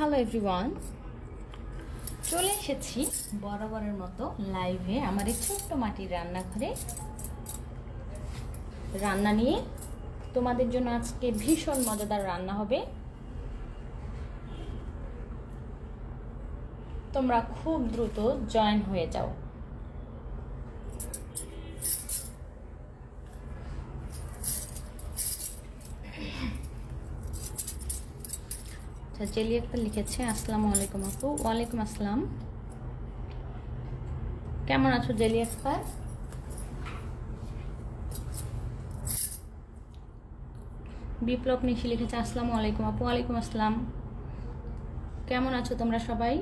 Hello everyone, চলে এসেছি বরাবরের মতো লাইভে আমার এই ছোট্ট মাটির রান্নাঘরে রান্না নিয়ে। তোমাদের জন্য আজকে ভীষণ মজাদার রান্না হবে। তোমরা খুব দ্রুত জয়েন হয়ে যাও। জেলি একটা লিখেছে, আসসালামু আলাইকুম আপু। ওয়ালাইকুম আসসালাম। কেমন আছো জেলি আক্তার? বিপ্লব নিশি লিখেছে, আসসালামু আলাইকুম আপু। ওয়ালাইকুম আসসালাম। কেমন আছো তোমরা সবাই?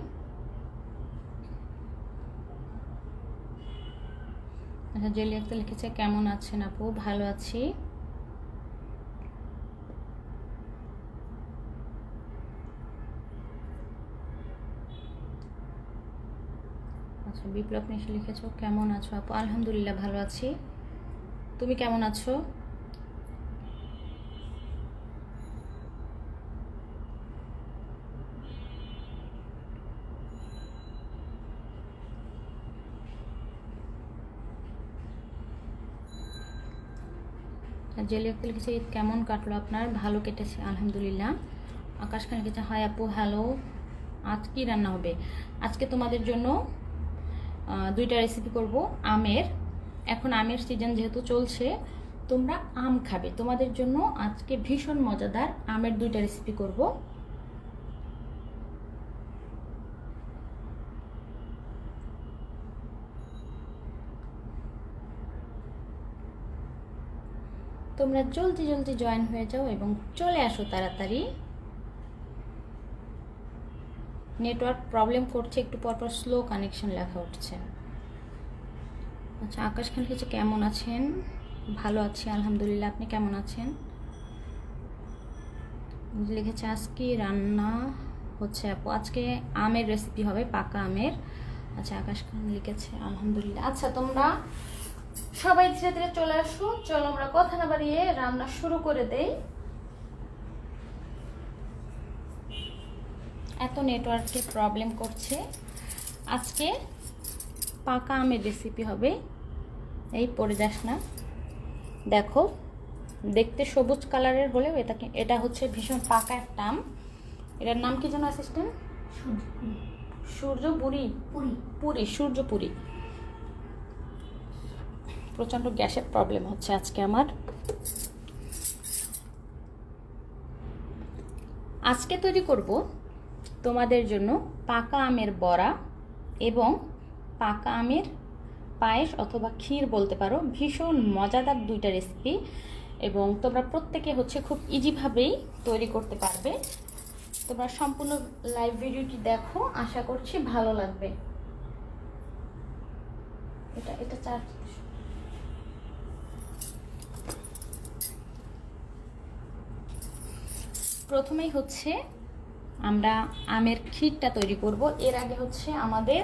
আচ্ছা, জেলি আক্তার লিখেছে, কেমন আছেন আপু? ভালো আছি। আচ্ছা, বিপ্লব নিশি লিখেছো, কেমন আছো আপু? আলহামদুলিল্লাহ ভালো আছি। তুমি কেমন আছো? জেলি আক্তার লিখেছে, ঈদ কেমন কাটলো আপনার? ভালো কেটেছে আলহামদুলিল্লাহ। আকাশ খান লিখেছে, হাই আপু, হ্যালো। আজ কি রান্না হবে? আজকে তোমাদের জন্য দুইটা রেসিপি করব আমের। এখন আমের সিজন যেহেতু চলছে, তোমরা আম খাবে, তোমাদের জন্য আজকে ভীষণ মজাদার আমের দুইটা রেসিপি করব। তোমরা জলদি জলদি জয়েন হয়ে যাও এবং চলে আসো তাড়াতাড়ি। নেটওয়ার্ক প্রবলেম করছে, একটু পরপর স্লো কানেকশন লেখা উঠছে। আচ্ছা, আকাশ খান লিখেছে, কেমন আছেন? ভালো আছি আলহামদুলিল্লাহ। আপনি কেমন আছেন? লিখেছে, আজকে রান্না হচ্ছে আপু, আজকে আমের রেসিপি হবে, পাকা আমের। আচ্ছা, আকাশ খান লিখেছে, আলহামদুলিল্লাহ। আচ্ছা, তোমরা সবাই ধীরে ধীরে চলে আসো। চলো আমরা কথা না বাড়িয়ে রান্না শুরু করে দেই। এত নেটওয়ার্কে প্রবলেম করছে। আজকে পাকা আমের রেসিপি হবে। এই পড়ে যাস না, দেখো দেখতে সবুজ কালারের হলেও এটা হচ্ছে ভীষণ পাকা একটা আম। এটার নাম কি যেন অ্যাসিস্ট্যান্ট? সূর্যপুরি। পুরি, সূর্যপুরি। প্রচণ্ড গ্যাসের প্রবলেম হচ্ছে আজকে আমার। আজকে তৈরি করব তোমাদের জন্য পাকা আমের বড়া এবং পাকা আমের পায়েস অথবা ক্ষীর বলতে পারো। ভীষণ মজাদার দুইটা রেসিপি এবং তোমরা প্রত্যেকে হচ্ছে খুব ইজিভাবেই তৈরি করতে পারবে। তোমরা সম্পূর্ণ লাইভ ভিডিওটি দেখো, আশা করছি ভালো লাগবে। এটা চার প্রথমেই হচ্ছে আমরা আমের ক্ষীরটা তৈরি করব। এর আগে হচ্ছে আমাদের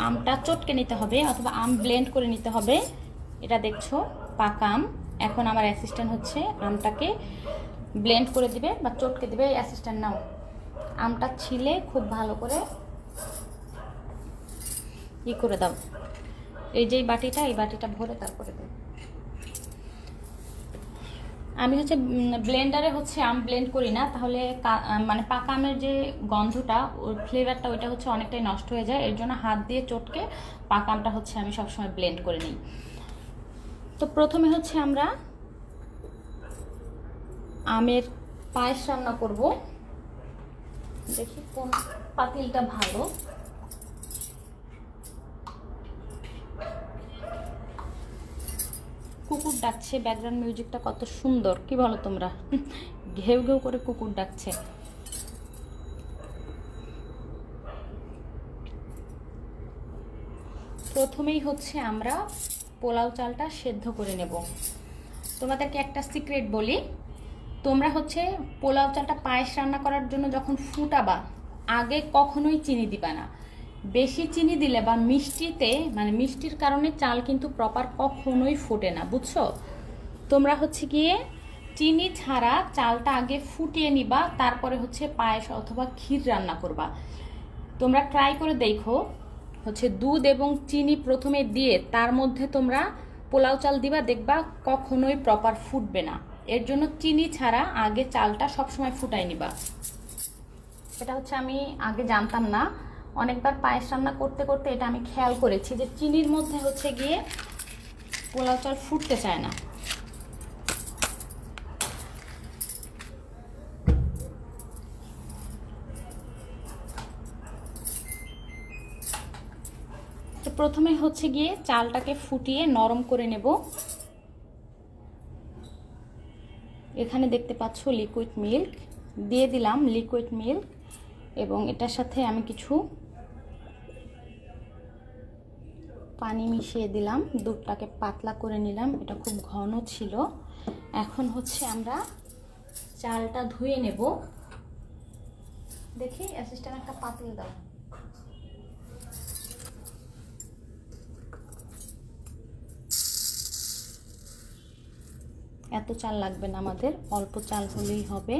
আমটা চটকে নিতে হবে অথবা আম ব্লেন্ড করে নিতে হবে। এটা দেখছো পাকা আম। এখন আমার অ্যাসিস্ট্যান্ট হচ্ছে আমটাকে ব্লেন্ড করে দিবে বা চটকে দিবে। অ্যাসিস্ট্যান্ট নাও, আমটা ছিলে খুব ভালো করে ই করে দাও। এই যে বাটিটা, এই বাটিটা ভরে তারপরে দাও। আমি হচ্ছে ব্লেন্ডারে হচ্ছে আম ব্লেন্ড করি না, তাহলে মানে পাকা আমের যে গন্ধটা, ওর ফ্লেভারটা, ওইটা হচ্ছে অনেকটাই নষ্ট হয়ে যায়। এর জন্য হাত দিয়ে চটকে পাকা আমটা হচ্ছে আমি সবসময় ব্লেন্ড করে নিই। তো প্রথমে হচ্ছে আমরা আমের পায়েস রান্না করব। দেখি কোন পাতিলটা ভালো। কুকুর ডাকছে, ব্যাকগ্রাউন্ড মিউজিকটা কত সুন্দর, কি বলো তোমরা? ঘেউ ঘেউ করে কুকুর ডাকছে। প্রথমেই হচ্ছে আমরা পোলাও চালটা সেদ্ধ করে নেব। তোমাদেরকে একটা সিক্রেট বলি, তোমরা হচ্ছে পোলাও চালটা পায়েস রান্না করার জন্য যখন ফুটাবা, আগে কখনোই চিনি দিবা না। বেশি চিনি দিলে বা মিষ্টিতে, মানে মিষ্টির কারণে চাল কিন্তু প্রপার কখনোই ফোটে না, বুঝছো? তোমরা হচ্ছে গিয়ে চিনি ছাড়া চালটা আগে ফুটিয়ে নিবা, তারপরে হচ্ছে পায়েস অথবা ক্ষীর রান্না করবা। তোমরা ট্রাই করে দেখো, হচ্ছে দুধ এবং চিনি প্রথমে দিয়ে তার মধ্যে তোমরা পোলাও চাল দিবা, দেখবা কখনোই প্রপার ফুটবে না। এর জন্য চিনি ছাড়া আগে চালটা সবসময় ফুটাই নিবা। এটা হচ্ছে আমি আগে জানতাম না, অনেকবার পায়েস রান্না করতে করতে এটা আমি খেয়াল করেছি যে চিনির মধ্যে হচ্ছে গিয়ে পোলাও চাল ফুটতে চায় না। তো প্রথমে হচ্ছে গিয়ে চালটাকে ফুটিয়ে নরম করে নেব। এখানে দেখতে পাচ্ছ লিকুইড মিল্ক দিয়ে দিলাম, লিকুইড মিল্ক, এবং এটার সাথে আমি কিছু পানি মিশিয়ে দিলাম, দুধটাকে পাতলা করে নিলাম, এটা খুব ঘন ছিল। এখন হচ্ছে আমরা চালটা ধুয়ে নেব। দেখি অ্যাসিস্ট্যান্ট একটা পাতিল দাও। এত চাল লাগবে না আমাদের, অল্প চাল হলেই হবে।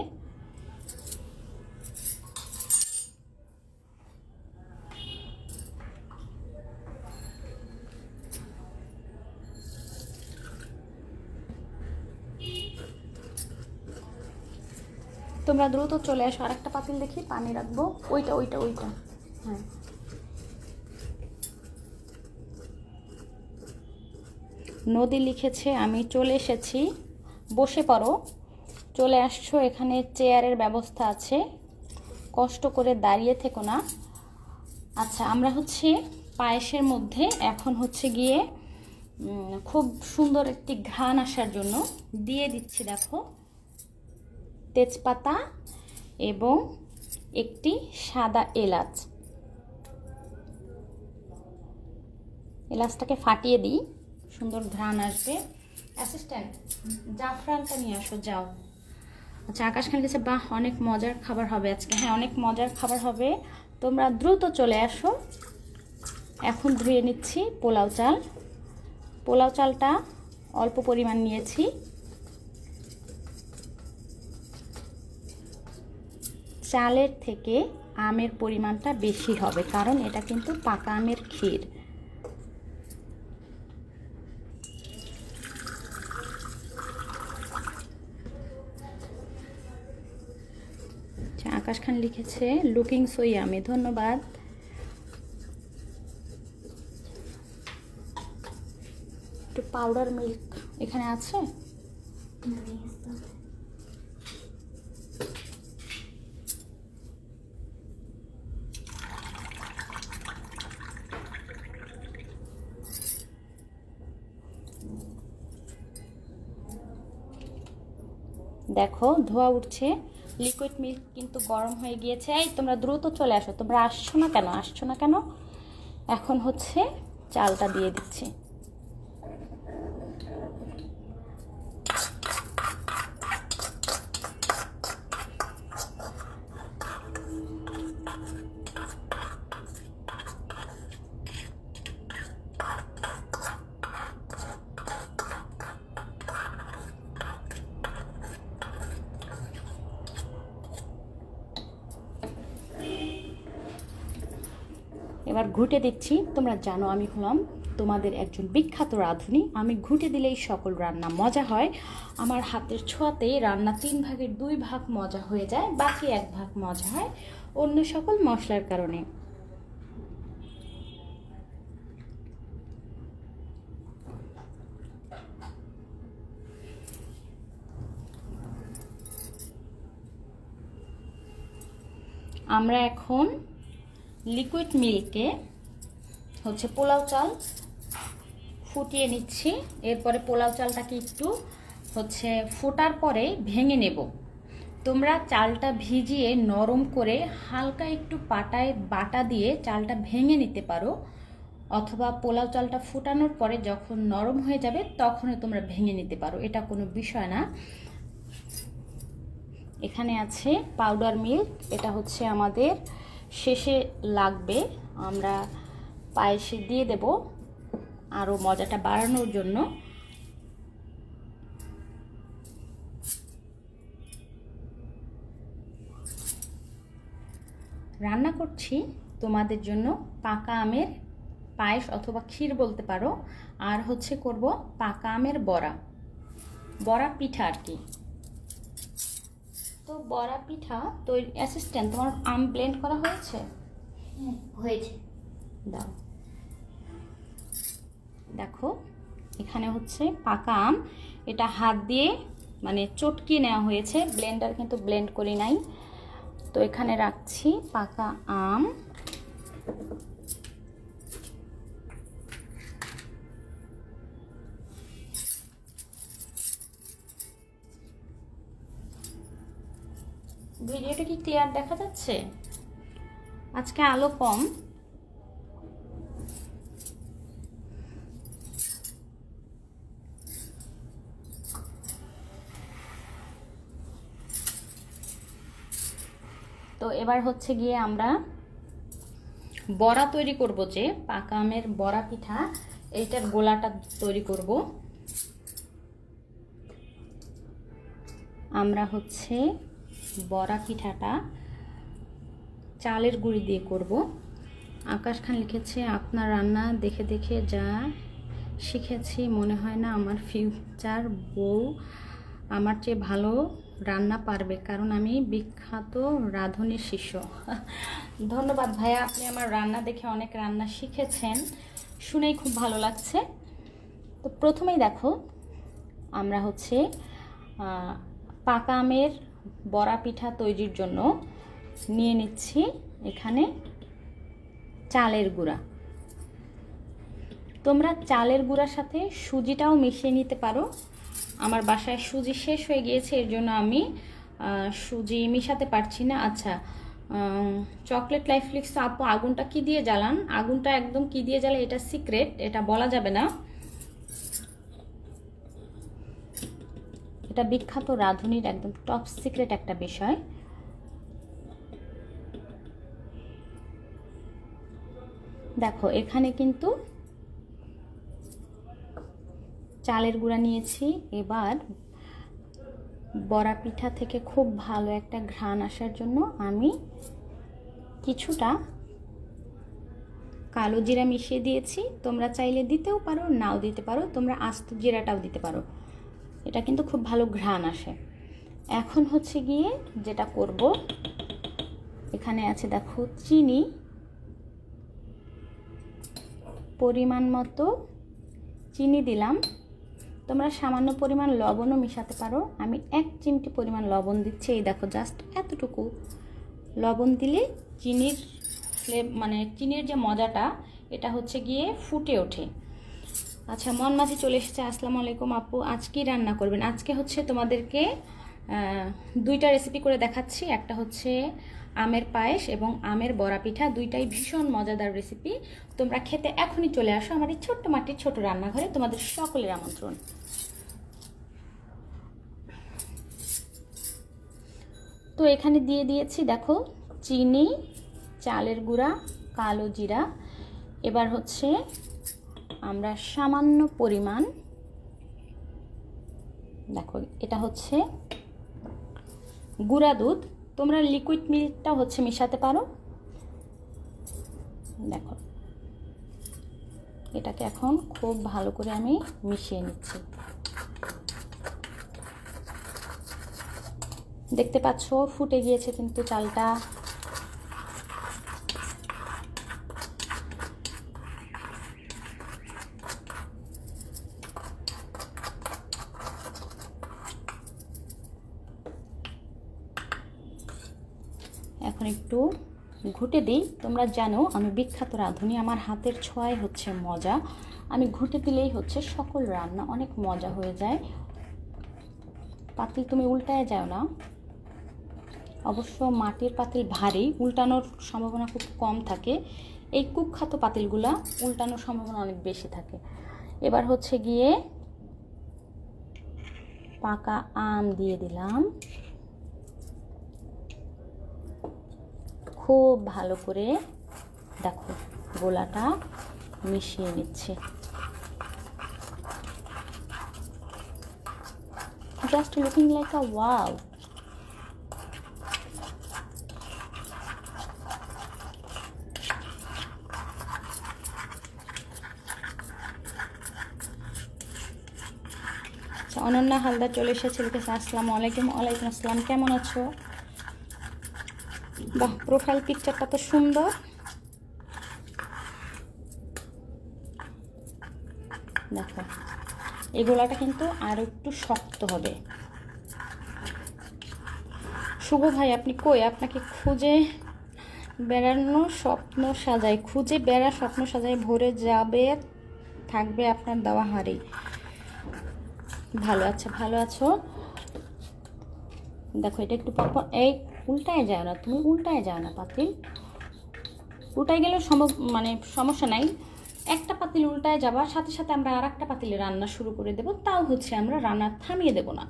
তোমরা দ্রুত চলে আসো, আরেকটা পাতিল দেখি পানি রাখবো, ওইটা ওইটা ওইটা, হ্যাঁ। নদী লিখেছে, আমি চলে এসেছি, বসে পড়ো। চলে আসছো, এখানে চেয়ারের ব্যবস্থা আছে, কষ্ট করে দাঁড়িয়ে থেকো না। আচ্ছা, আমরা হচ্ছে পায়েসের মধ্যে এখন হচ্ছে গিয়ে খুব সুন্দর একটি ঘ্রাণ আসার জন্য দিয়ে দিচ্ছি, দেখো, তেজপাতা এবং একটি সাদা এলাচ। এলাচটাকে ফাটিয়ে দিই, সুন্দর ঘ্রাণ আসবে। অ্যাসিস্ট্যান্ট, জাফরানটা নিয়ে আসো, যাও। আচ্ছা, আকাশ খান গেছে, বাহ, অনেক মজার খাবার হবে আজকে। হ্যাঁ, অনেক মজার খাবার হবে, তোমরা দ্রুত চলে আসো। এখন ধুয়ে নিচ্ছি পোলাও চাল। পোলাও চালটা অল্প পরিমাণ নিয়েছি। চালের থেকে আমের পরিমাণটা বেশি হবে, কারণ এটা কিন্তু পাকা আমের ক্ষীর। আকাশ খান লিখেছে লুকিং সো ইয়ামি, ধন্যবাদ। একটু পাউডার মিল্ক এখানে আছে? দেখো ধোয়া উঠছে, লিকুইড মিল্ক কিন্তু গরম হয়ে গিয়েছে। এই তোমরা দ্রুত চলে আসো, তোমরা আসছো না কেন, আসছো না কেন? এখন হচ্ছে চালটা দিয়ে দিচ্ছি। এবার ঘুটে দিচ্ছি। তোমরা জানো আমি হলাম তোমাদের একজন বিখ্যাত রাঁধুনি, আমি ঘুটে দিলেই সকল রান্না মজা হয়। আমার হাতের ছোঁয়াতেই রান্না 3 ভাগের 2 ভাগ মজা হয়ে যায়, বাকি 1 ভাগ মজা হয় অন্য সকল মশলার কারণে। আমরা এখন লিকুইড মিল্কে হচ্ছে পোলাও চাল ফুটিয়ে নিচ্ছি। এরপরে পোলাও চালটাকে একটু হচ্ছে ফোটার পরে ভেঙে নেব। তোমরা চালটা ভিজিয়ে নরম করে হালকা একটু পাটায় বাটা দিয়ে চালটা ভেঙে নিতে পারো, অথবা পোলাও চালটা ফুটানোর পরে যখন নরম হয়ে যাবে তখনই তোমরা ভেঙে নিতে পারো, এটা কোনো বিষয় না। এখানে আছে পাউডার মিল্ক, এটা হচ্ছে আমাদের শেষে লাগবে, আমরা পায়েসে দিয়ে দেব আরও মজাটা বাড়ানোর জন্য। রান্না করছি তোমাদের জন্য পাকা আমের পায়েস অথবা ক্ষীর বলতে পারো, আর হচ্ছে করব পাকা আমের বড়া, বড়া পিঠা আর কি। তো বড়া পিঠা তৈরি, অ্যাসিস্ট্যান্ট তোমার আম ব্লেন্ড করা হয়েছে? হয়েছে। দাও, দেখো এখানে হচ্ছে পাকা আম, এটা হাত দিয়ে মানে চটকিয়ে নেওয়া হয়েছে, ব্লেন্ডার কিন্তু ব্লেন্ড করি নাই। তো এখানে রাখছি পাকা আম, ভিডিওটা কি ক্লিয়ার দেখা যাচ্ছে? আজকে আলো কম। তো এবার হচ্ছে গিয়ে আমরা বড়া তৈরি করব, যে পাকা আমের বড়া পিঠা, এইটার গোলাটা তৈরি করব। আমরা হচ্ছে বড়া পিঠাটা চালের গুঁড়ি দিয়ে করব। আকাশ খান লিখেছে, আপনার রান্না দেখে দেখে যা শিখেছি মনে হয় না আমার ফিউচার বউ আমার চেয়ে ভালো রান্না পারবে, কারণ আমি বিখ্যাত রাঁধুনির শিষ্য। ধন্যবাদ ভাইয়া, আপনি আমার রান্না দেখে অনেক রান্না শিখেছেন, শুনেই খুব ভালো লাগছে। তো প্রথমেই দেখো আমরা হচ্ছে পাকা আমের বড়া পিঠা তৈরির জন্য নিয়ে নিচ্ছি এখানে চালের গুঁড়া। তোমরা চালের গুঁড়ার সাথে সুজিটাও মিশিয়ে নিতে পারো। আমার বাসায় সুজি শেষ হয়ে গিয়েছে, এর জন্য আমি সুজি মিশাতে পারছি না। আচ্ছা, চকলেট লাইফ লিখছে আপু আগুনটা কি দিয়ে জ্বালান? আগুনটা একদম কি দিয়ে জ্বালে এটা সিক্রেট, এটা বলা যাবে না, এটা বিখ্যাত রাঁধুনির একদম টপ সিক্রেট একটা বিষয়। দেখো এখানে কিন্তু চালের গুঁড়া নিয়েছি। এবার বড়া পিঠা থেকে খুব ভালো একটা ঘ্রাণ আসার জন্য আমি কিছুটা কালো জিরা মিশিয়ে দিয়েছি। তোমরা চাইলে দিতেও পারো, নাও দিতে পারো, তোমরা আস্ত জিরাটাও দিতে পারো, এটা কিন্তু খুব ভালো ঘ্রাণ আসে। এখন হচ্ছে গিয়ে যেটা করব, এখানে আছে দেখো চিনি, পরিমাণ মতো চিনি দিলাম। তোমরা সামান্য পরিমাণ লবণও মেশাতে পারো, আমি 1 চিমটি পরিমাণ লবণ দিচ্ছি। এই দেখো জাস্ট এতটুকু লবণ দিলে চিনির মানে চিনির যে মজাটা এটা হচ্ছে গিয়ে ফুটে ওঠে। আচ্ছা, মন মাঝি চলে এসেছে, আসসালামু আলাইকুম আপু, আজ কি রান্না করবেন? আজকে হচ্ছে তোমাদেরকে 2টা রেসিপি করে দেখাচ্ছি, একটা হচ্ছে আমের পায়েস এবং আমের বড়া পিঠা, দুইটাই ভীষণ মজাদার রেসিপি। তোমরা খেতে এখনই চলে আসো আমার এই ছোট্ট মাটির ছোট রান্নাঘরে, তোমাদের সকলের আমন্ত্রণ। তো এখানে দিয়ে দিয়েছি দেখো চিনি, চালের গুঁড়া, কালো জিরা। এবার হচ্ছে আমরা সামান্য পরিমাণ, দেখো এটা হচ্ছে গুঁড়া দুধ, তোমরা লিকুইড মিল্কটা হচ্ছে মেশাতে পারো। দেখো এটাকে এখন খুব ভালো করে আমি মিশিয়ে নিচ্ছি। দেখতে পাচ্ছ ফুটে গিয়েছে কিন্তু চালটা। এখন একটু ঘুটে দিই। তোমরা জানো আমি বিখ্যাত রাঁধুনি, আমার হাতের ছোঁয়াই হচ্ছে মজা, আমি ঘুটে দিলেই হচ্ছে সকল রান্না অনেক মজা হয়ে যায়। পাতিল তুমি উল্টায় যাও না, অবশ্য মাটির পাতিল ভারী, উল্টানোর সম্ভাবনা খুব কম থাকে, এই কুখ্যাত পাতিলগুলা উল্টানোর সম্ভাবনা অনেক বেশি থাকে। এবার হচ্ছে গিয়ে পাকা আম দিয়ে দিলাম, খুব ভালো করে দেখো গোলাটা মিশিয়ে নিচ্ছে। Just looking like a wow. Ananya Haldar চলে এসেছে, লিখেছে আসসালামু আলাইকুম। ওয়ালাইকুম আসসালাম, কেমন আছো? বাহ, প্রোফাইল পিকচারটা তো সুন্দর। দেখো এই গোলাটা কিন্তু আর একটু শক্ত হবে। শুভ ভাই আপনি কই? আপনাকে খুঁজে বেড়ানো স্বপ্ন সাজায়, খুঁজে বেড়া স্বপ্ন সাজায় ভরে যাবে, থাকবে আপনার দেওয়া হাড়ি। ভালো, আচ্ছা ভালো আছো। দেখো এটা একটু পরপর, এই উল্টায় যায় না, তুমি উল্টায় যায় না পাতিল, উল্টায় গেলেও সম্ভব মানে সমস্যা নাই। একটা পাতিল উল্টায় যাবার সাথে সাথে আমরা আর একটা পাতিলে রান্না শুরু করে দেব, তাও হচ্ছে আমরা রান্না থামিয়ে দেব না।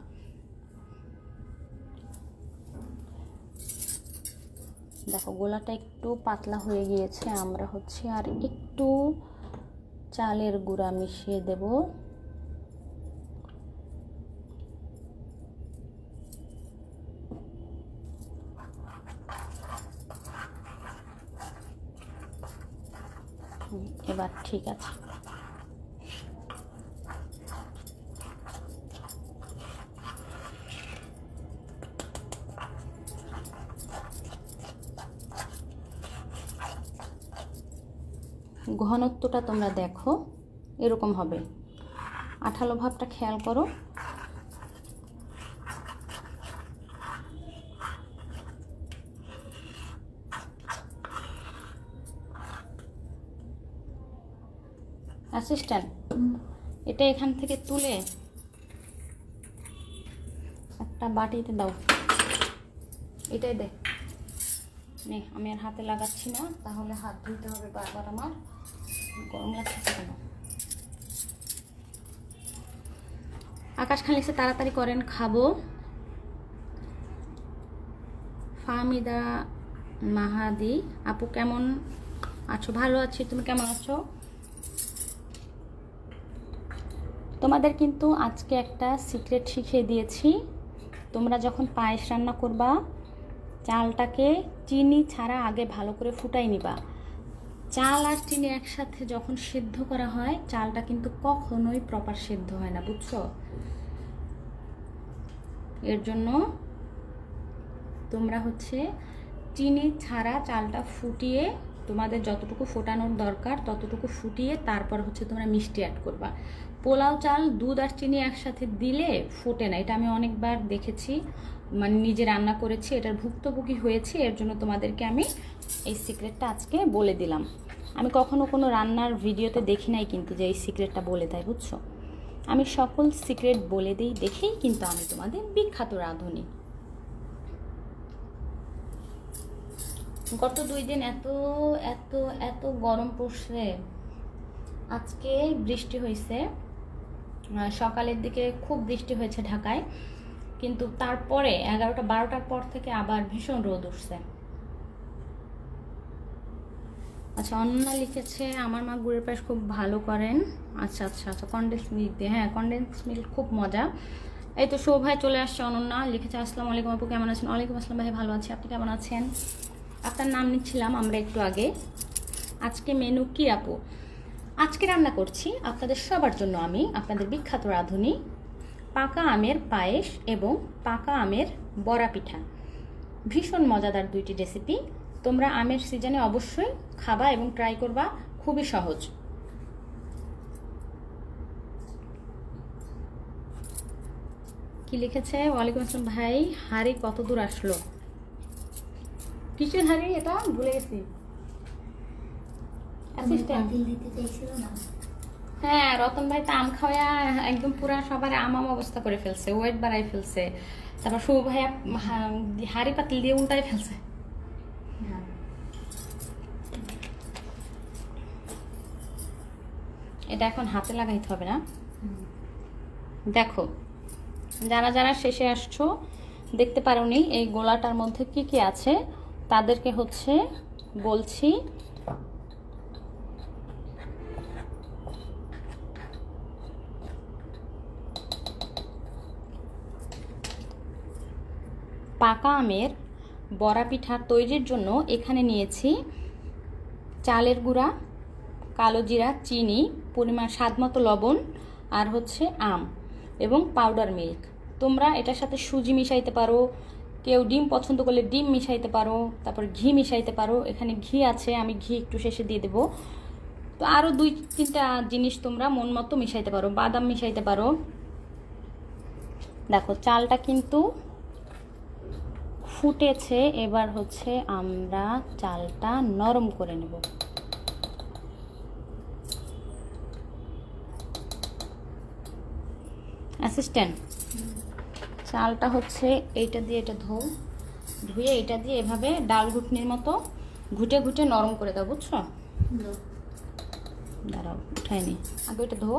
দেখো গোলাটা একটু পাতলা হয়ে গিয়েছে, আমরা হচ্ছে আর একটু চালের গুঁড়া মিশিয়ে দেব। এবার ঠিক আছে। ঘনত্বটা তোমরা দেখো এরকম হবে, আঠালো ভাবটা খেয়াল করো। অ্যাসিস্ট্যান্ট এটা এখান থেকে তুলে একটা বাটিতে দাও, এটাই দে নে। আমি আর হাতে লাগাচ্ছি না, তাহলে হাত ধুতে হবে বারবার, আমার গরম লাগছে কেন। আকাশ খান লিখছে তাড়াতাড়ি করেন খাবো। ফাহমিদা মাহাদি আপু কেমন আছো? ভালো আছি, তুমি কেমন আছো? তোমাদের কিন্তু আজকে একটা সিক্রেট শিখিয়ে দিয়েছি। তোমরা যখন পায়েস রান্না করবা, চালটাকে চিনি ছাড়া আগে ভালো করে ফুটাই নিবা। চাল আর চিনি একসাথে যখন সিদ্ধ করা হয়, চালটা কিন্তু কখনোই প্রপার সিদ্ধ হয় না, বুঝছো? এর জন্য তোমরা হচ্ছে চিনি ছাড়া চালটা ফুটিয়ে, তোমাদের যতটুকু ফোটানোর দরকার ততটুকু ফুটিয়ে তারপর হচ্ছে তোমরা মিষ্টি অ্যাড করবা। পোলাও চাল দুধ আর চিনি একসাথে দিলে ফোটে না, এটা আমি অনেকবার দেখেছি, মানে নিজে রান্না করেছি, এটার ভুক্তভোগী হয়েছি। এর জন্য তোমাদেরকে আমি এই সিক্রেটটা আজকে বলে দিলাম। আমি কখনো কোনো রান্নার ভিডিওতে দেখি নাই কিন্তু যে এই সিক্রেটটা বলে দেয়, বুঝছো? আমি সকল সিক্রেট বলে দিই দেখেই কিন্তু আমি তোমাদের বিখ্যাত রাঁধুনি। গত 2 দিন এত এত এত গরম পড়ছে। আজকে বৃষ্টি হয়েছে, সকালের দিকে খুব বৃষ্টি হয়েছে ঢাকায়, কিন্তু তারপরে 11টা 12টার পর থেকে আবার ভীষণ রোদ উঠছে। আচ্ছা অনন্যা লিখেছে আমার মা গুড়ের পায়েস খুব ভালো করেন। আচ্ছা আচ্ছা আচ্ছা, কনডেন্স মিল্ক দিয়ে, হ্যাঁ কনডেন্স মিল্ক খুব মজা। এই তো শোভায় চলে আসছে, অনন্যা লিখেছে আসসালামু আলাইকুম আপু কেমন আছেন? ওয়ালাইকুম আসসালাম ভাই, ভালো আছি, আপনি কেমন আছেন? আপনার নাম নিচ্ছিলাম আমরা একটু আগে। আজকে মেনু কি আপু? আজকে রান্না করছি আপনাদের সবার জন্য, আমি আপনাদের বিখ্যাত রাঁধুনি, পাকা আমের পায়েস এবং পাকা আমের বড়া পিঠা। ভীষণ মজাদার 2টি রেসিপি, তোমরা আমের সিজনে অবশ্যই খাবা এবং ট্রাই করবা, খুবই সহজ। কি লিখেছে? ওয়ালাইকুম আসসালাম ভাই, হাড়ি কত দূর আসলো? কিসের হাড়ি এটা? ভুলে গেছি। হ্যাঁ রতন ভাই তো আম খাওয়া একদম পুরা সবার আম অবস্থা করে ফেলছে, ওয়েট বাড়াই ফেলছে। তারপর শুভ ভাইয়া হাড়ি পাতিল দিয়ে উল্টাই ফেলছে। এটা এখন হাতে লাগাইতে হবে না। দেখো যারা যারা শেষে আসছো দেখতে পারোনি এই গোলাটার মধ্যে কি কি আছে, তাদেরকে হচ্ছে বলছি। পাকা আমের বড়া পিঠা তৈরির জন্য এখানে নিয়েছি চালের গুঁড়া, কালো জিরা, চিনি, পরিমাণ স্বাদ মতো লবণ, আর হচ্ছে আম। এবং পাউডার মিল্ক। তোমরা এটার সাথে সুজি মিশাইতে পারো, কেউ ডিম পছন্দ করলে ডিম মিশাইতে পারো, তারপর ঘি মিশাইতে পারো। এখানে ঘি আছে, আমি ঘি একটু শেষে দিয়ে দেবো। তো আরও 2-3টা জিনিস তোমরা মন মতো মিশাইতে পারো, বাদাম মিশাইতে পারো। দেখো চালটা কিন্তু ফুটেছে, এবার হচ্ছে আমরা চালটা নরম করে নেব। অ্যাসিস্ট্যান্ট, চালটা হচ্ছে এইটা দিয়ে এটা ধুয়ে এটা দিয়ে এভাবে ডাল ঘুটনির মতো ঘুটে ঘুটে নরম করে দাও, বুঝছো? দাঁড়াও, উঠায়নি, আগে এটা ধো।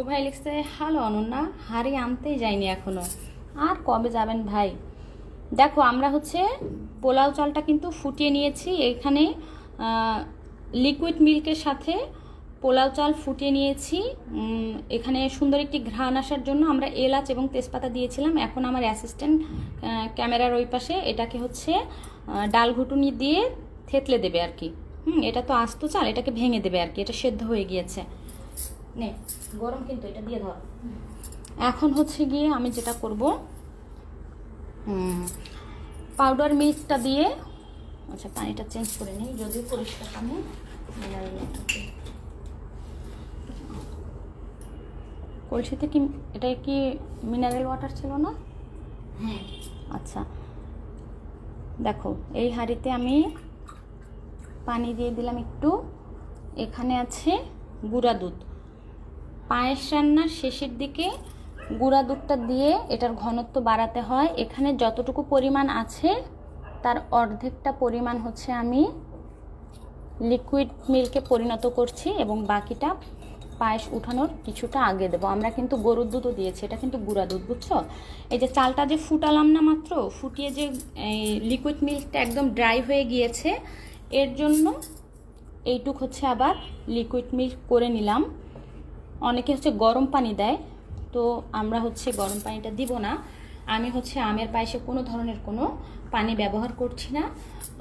ভাই লিখছে, হ্যালো অনন্যা, হাড়ি আনতেই যায়নি এখনো, আর কবে যাবেন ভাই? দেখো আমরা হচ্ছে পোলাও চালটা কিন্তু ফুটিয়ে নিয়েছি। এখানে লিকুইড মিল্কের সাথে পোলাও চাল ফুটিয়ে নিয়েছি। এখানে সুন্দর একটি ঘ্রাণ আসার জন্য আমরা এলাচ এবং তেজপাতা দিয়েছিলাম। এখন আমার অ্যাসিস্ট্যান্ট ক্যামেরার ওই পাশে এটাকে হচ্ছে ডাল ঘুটুনি দিয়ে থেতলে দেবে আর কি। এটা তো আস্ত চাল, এটাকে ভেঙে দেবে আর কি, এটা সেদ্ধ হয়ে গিয়েছে। নে, গরম কিন্তু, এটা দিয়ে ধর। এখন হচ্ছে গিয়ে আমি যেটা করব, পাউডার মিল্কটা দিয়ে, আচ্ছা পানিটা চেঞ্জ করে নিই, যদিও পরিষ্কার পানি। কলসিতে কি, এটা কি মিনারেল ওয়াটার ছিল না? হ্যাঁ। আচ্ছা দেখো, এই হাঁড়িতে আমি পানি দিয়ে দিলাম একটু। এখানে আছে গুঁড়া দুধ। পায়েস রান্নার শেষের দিকে গুঁড়া দুধটা দিয়ে এটার ঘনত্ব বাড়াতে হয়। এখানে যতটুকু পরিমাণ আছে তার অর্ধেকটা পরিমাণ হচ্ছে আমি লিকুইড মিল্কে পরিণত করছি এবং বাকিটা পায়েস উঠানোর কিছুটা আগে দেবো। আমরা কিন্তু গরুর দুধও দিয়েছি, এটা কিন্তু গুঁড়া দুধ, বুঝছো? এই যে চালটা যে ফুটালাম না মাত্র, ফুটিয়ে যে লিকুইড মিল্কটা একদম ড্রাই হয়ে গিয়েছে, এর জন্য এইটুক হচ্ছে আবার লিকুইড মিল্ক করে নিলাম। অনেকে হচ্ছে গরম পানি দেয়, তো আমরা হচ্ছে গরম পানিটা দিব না। আমি হচ্ছে আমের পায়েসে কোনো ধরনের কোনো পানি ব্যবহার করছি না।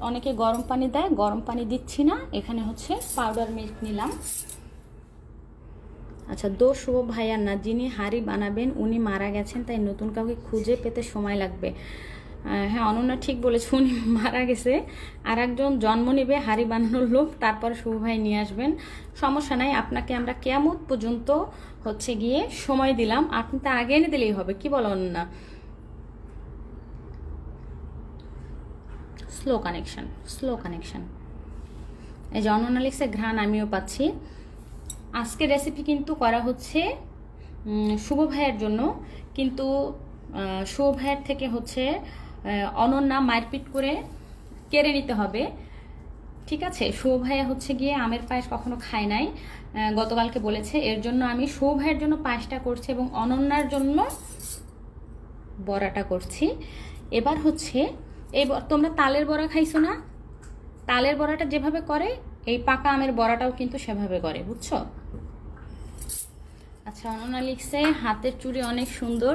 অনেকে গরম পানি দেয়, গরম পানি দিচ্ছি না। এখানে হচ্ছে পাউডার মিল্ক নিলাম। আচ্ছা, দোষ শুভ ভাইয়ার না, যিনি হাঁড়ি বানাবেন উনি মারা গেছেন, তাই নতুন কাউকে খুঁজে পেতে সময় লাগবে। হ্যাঁ অনন্যা ঠিক বলেছে, উনি মারা গেছে, আর একজন জন্ম নেবে হাঁড়ি বানানোর লোক, তারপর শুভ ভাই নিয়ে আসবেন। সমস্যা নাই, আপনাকে আমরা কিয়ামত পর্যন্ত হচ্ছে গিয়ে সময় দিলাম, আপনি তার আগে এনে দিলেই হবে। কি বলো অনন্যা? Slow connection. এই যে অনন্যা লিখছে ঘ্রাণ আমিও পাচ্ছি। আজকের রেসিপি কিন্তু করা হচ্ছে শুভ ভাইয়ের জন্য, কিন্তু শুভ ভাইয়ের থেকে হচ্ছে অনন্যা মারপিট করে কেড়ে নিতে হবে, ঠিক আছে? শুভ ভাইয়া হচ্ছে গিয়ে আমের পায়েস কখনো খায় নাই, গতকালকে বলেছে। এর জন্য আমি শুভ ভাইয়ের জন্য পায়েসটা করছি এবং অনন্যার জন্য বড়াটা করছি। এবার হচ্ছে এই তোমরা তালের বড়া খাইছো না? তালের বড়াটা যেভাবে করে এই পাকা আমের বড়াটাও কিন্তু সেভাবে করে, বুঝছো? আচ্ছা, অনন্যা লিখছে হাতের চুড়ি অনেক সুন্দর,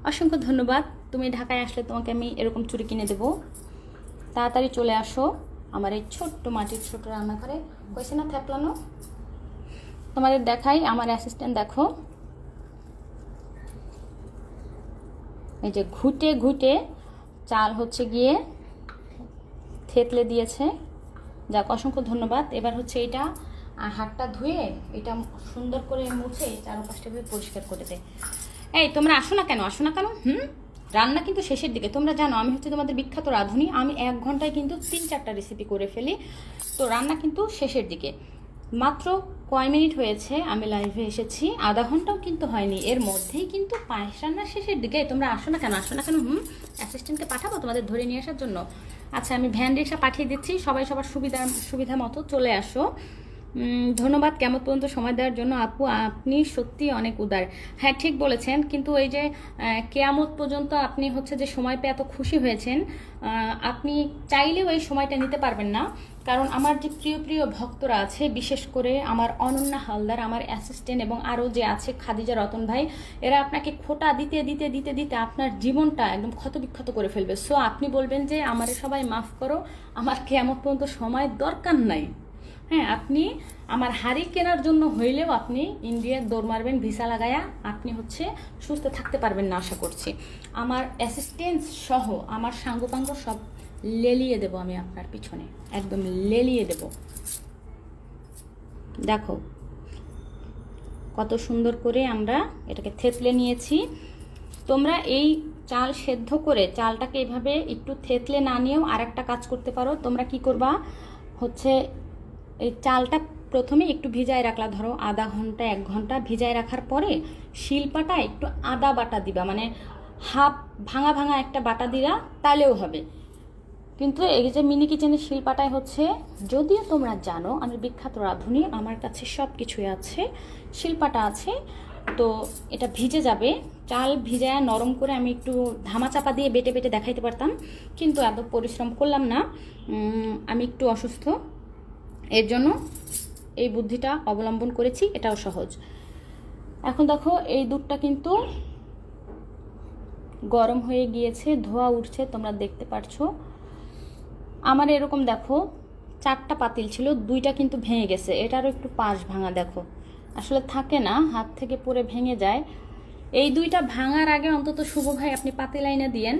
অসংখ্য ধন্যবাদ। তুমি ঢাকায় আসলে তোমাকে আমি এরকম চুড়ি কিনে দেবো। তাড়াতাড়ি চলে আসো আমার এই ছোট্ট মাটির ছোট রান্নাঘরে। কইছে না থ্যাপলানো? তোমাদের দেখাই, আমার অ্যাসিস্ট্যান্ট দেখো, এই যে ঘুটে ঘুটে চাল হচ্ছে গিয়ে থেতলে দিয়েছে। যাক, অসংখ্য ধন্যবাদ। এবার হচ্ছে এটা হাতটা ধুয়ে এটা সুন্দর করে মুছে চারপাশটা পরিষ্কার করে দে। এই তোমরা আসো না কেন? রান্না কিন্তু শেষের দিকে। তোমরা জানো আমি হচ্ছে তোমাদের বিখ্যাত রাঁধুনি, আমি 1 ঘন্টায় কিন্তু 3-4টা রেসিপি করে ফেলি। তো রান্না কিন্তু শেষের দিকে। মাত্র কয় মিনিট হয়েছে আমি লাইভে এসেছি, আধা ঘন্টাও কিন্তু হয়নি, এর মধ্যেই কিন্তু পায়েস রান্নার শেষের দিকে। তোমরা আসো না কেন? অ্যাসিস্ট্যান্টকে পাঠাবো তোমাদের ধরে নিয়ে আসার জন্য? আচ্ছা, আমি ভ্যান রিক্সা পাঠিয়ে দিচ্ছি, সবাই সবার সুবিধা মতো চলে আসো। ধন্যবাদ কেমন পর্যন্ত সময় দেওয়ার জন্য। আপু আপনি সত্যি অনেক উদার। হ্যাঁ ঠিক বলেছেন, কিন্তু এই যে কেয়ামত পর্যন্ত আপনি হচ্ছে যে সময় পেয়ে এত খুশি হয়েছেন, আপনি চাইলেও এই সময়টা নিতে পারবেন না। কারণ আমার যে প্রিয় ভক্তরা আছে, বিশেষ করে আমার অনন্যা হালদার, আমার অ্যাসিস্ট্যান্ট এবং আরও যে আছে খাদিজা রতন ভাই, এরা আপনাকে খোটা দিতে দিতে দিতে দিতে আপনার জীবনটা একদম ক্ষতবিক্ষত করে ফেলবে। সো আপনি বলবেন যে আমারে সবাই মাফ করো, আমার কেয়ামত পর্যন্ত সময় দরকার নাই, হ্যাঁ, আপনি আমার হাড়ি কেনার জন্য হইলেও আপনি ইন্ডিয়ায় দৌড় মারবেন ভিসা লাগায়া, আপনি হচ্ছে সুস্থ থাকতে পারবেন না আশা করছি। আমার অ্যাসিস্ট্যান্স সহ আমার সাঙ্গপাঙ্গ সব লেলিয়ে দেব আমি আপনার পিছনে, একদম লেলিয়ে দেব। দেখো কত সুন্দর করে আমরা এটাকে থেতলে নিয়েছি। তোমরা এই চাল সেদ্ধ করে চালটাকে এভাবে একটু থেতলে না নিয়েও আর একটা কাজ করতে পারো। তোমরা কি করবা হচ্ছে এই চালটা প্রথমে একটু ভিজায় রাখলা, ধরো আধা ঘন্টা 1 ঘন্টা ভিজায় রাখার পরে শিলপাটা একটু আদা বাটা দিবা, মানে হাফ ভাঙা ভাঙা একটা বাটা দিলা, তাহলেও হবে। কিন্তু এই যে মিনি কিচেনের শিলপাটায় হচ্ছে, যদিও তোমরা জানো আমি বিখ্যাত রাঁধুনি, আমার কাছে সব কিছুই আছে, শিলপাটা আছে, তো এটা ভিজে যাবে। চাল ভিজায় নরম করে আমি একটু ধামা চাপা দিয়ে বেটে বেটে দেখাইতে পারতাম, কিন্তু এত পরিশ্রম করলাম না, আমি একটু অসুস্থ, এর জন্য এই বুদ্ধিটা অবলম্বন করেছি, এটাও সহজ। এখন দেখো এই দুধটা কিন্তু গরম হয়ে গিয়েছে, ধোয়া উঠছে, তোমরা দেখতে পারছো। আমার এরকম দেখো 4টা পাতিল ছিল, 2টা কিন্তু ভেঙে গেছে, এটারও একটু পাশ ভাঙা, দেখো আসলে থাকে না, হাত থেকে পড়ে ভেঙে যায়। এই 2টা ভাঙার আগে অন্তত শুভ ভাই আপনি পাতিল আইনা দিয়েন,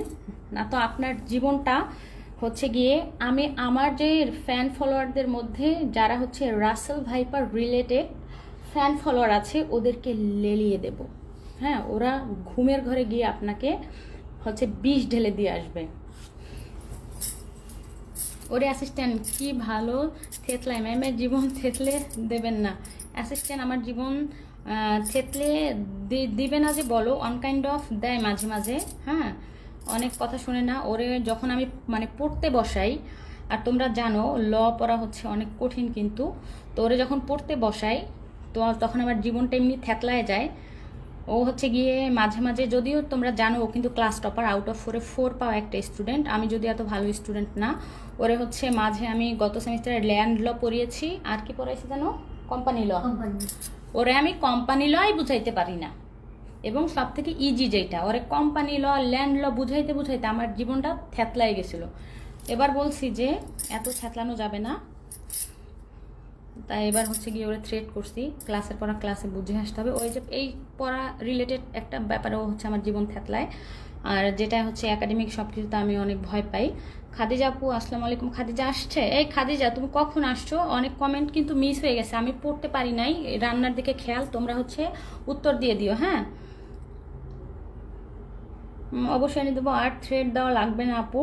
না তো আপনার জীবনটা হচ্ছে গিয়ে, আমি আমার যে ফ্যান ফলোয়ারদের মধ্যে যারা হচ্ছে Russell viper related fan follower আছে ওদেরকে লেলিয়ে দেব। হ্যাঁ, ওরা ঘুমের ঘরে গিয়ে আপনাকে হচ্ছে বিষ ঢেলে দিয়ে আসবে। ওরে অ্যাসিস্ট্যান্ট কি ভালো থেতলাই, ম্যামের জীবন থেতলে দেবেন না। অ্যাসিস্ট্যান্ট আমার জীবন থেতলে দিবে না যে বলো, অনকাইন্ড অফ দেয় মাঝে মাঝে। হ্যাঁ, অনেক কথা শুনে না। ওরে যখন আমি মানে পড়তে বসাই, আর তোমরা জানো ল পড়া হচ্ছে অনেক কঠিন, কিন্তু তো ওরে যখন পড়তে বসাই তো তখন আমার জীবনটা এমনি থেতলায় যায়। ও হচ্ছে গিয়ে মাঝে মাঝে, যদিও তোমরা জানো ও কিন্তু ক্লাস টপার, আউট অফ 4 পাওয়া একটা স্টুডেন্ট, আমি যদি এত ভালো স্টুডেন্ট না। ওরে হচ্ছে মাঝে আমি গত সেমিস্টারে ল্যান্ড ল পড়িয়েছি, আর কি পড়াইছি জানো, কোম্পানি ল। ওরে আমি কোম্পানি লই বুঝাইতে পারি না, এবং সব থেকে ইজি যেটা, ওরে কোম্পানি ল ল্যান্ড ল বুঝাইতে বুঝাইতে আমার জীবনটা থেতলাই গেছিলো। এবার বলছি যে এত থেতলানো যাবে না, তাই এবার হচ্ছে গিয়ে ওরা থ্রেট করছি, ক্লাসের পড়া ক্লাসে বুঝে আসতে হবে। ওই যে এই পড়া রিলেটেড একটা ব্যাপারেও হচ্ছে আমার জীবন থেতলায়, আর যেটা হচ্ছে একাডেমিক সব কিছুতে আমি অনেক ভয় পাই। খাদিজা আপু আসসালামু আলাইকুম। খাদিজা আসছে? এই খাদিজা তুমি কখন আসছো? অনেক কমেন্ট কিন্তু মিস হয়ে গেছে, আমি পড়তে পারি নাই, রান্নার দিকে খেয়াল, তোমরা হচ্ছে উত্তর দিয়ে দিও। হ্যাঁ, অবশ্যই এনে দেবো। আর থ্রেড দেওয়া লাগবে না আপু,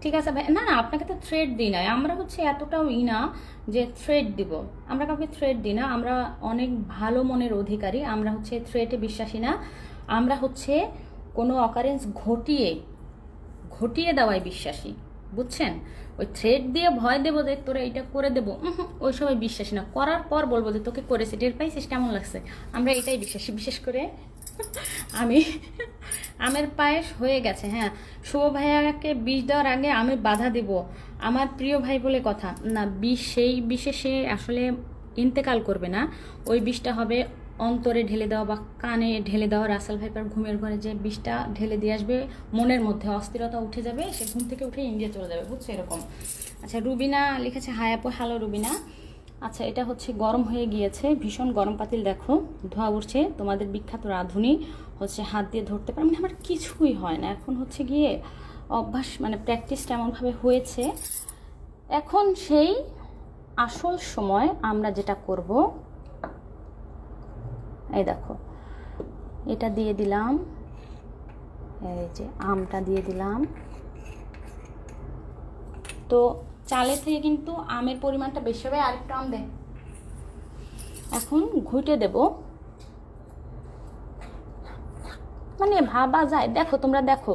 ঠিক আছে ভাই। না না, আপনাকে তো থ্রেড দিই না, আমরা হচ্ছে এতটাও না যে থ্রেড দিব, আমরা কাউকে থ্রেড দিই না, আমরা অনেক ভালো মনের অধিকারী, আমরা হচ্ছে থ্রেডে বিশ্বাসী না, আমরা হচ্ছে কোনো অকারেন্স ঘটিয়ে দেওয়ায় বিশ্বাসী, বুঝছেন? ওই থ্রেড দিয়ে ভয় দেবো যে তোরা এটা করে দেবো, ওই সবাই বিশ্বাসী না, করার পর বলবো যে তোকে করেছি, টের পাইছিস কেমন লাগছে, আমরা এটাই বিশ্বাসী। বিশেষ করে আমি আমের পায়েস হয়ে গেছে। হ্যাঁ, শুভ ভাইয়াকে বিষ দেওয়ার আগে আমি বাধা দিব, আমার প্রিয় ভাই বলে কথা না, বিষ সেই বিষে সে আসলে ইন্তেকাল করবে না, ওই বিষটা হবে অন্তরে ঢেলে দেওয়া বা কানে ঢেলে দেওয়া। রাসেল ভাইপার ঘুমের ঘরে যে বিষটা ঢেলে দিয়ে আসবে, মনের মধ্যে অস্থিরতা উঠে যাবে, সে ঘুম থেকে উঠে ইন্ডিয়া চলে যাবে, বুঝছো এরকম। আচ্ছা, রুবিনা লিখেছে হাই আপু। হ্যালো রুবিনা। আচ্ছা, এটা হচ্ছে গরম হয়ে গিয়েছে, ভীষণ গরম পাতিল, দেখো ধোয়া উঠছে। তোমাদের বিখ্যাত রাঁধুনি হচ্ছে হাত দিয়ে ধরতে পারে, মানে আমার কিছুই হয় না, এখন হচ্ছে গিয়ে অভ্যাস, মানে প্র্যাকটিসটা এমনভাবে হয়েছে। এখন সেই আসল সময় আমরা যেটা করব, এই দেখো এটা দিয়ে দিলাম, এই যে আমটা দিয়ে দিলাম। তো চালের থেকে কিন্তু আমের পরিমাণটা বেশি হবে, আরেকটু আম দে। এখন ঘুটে দেব, মানে ভাবা যায়, দেখো তোমরা দেখো,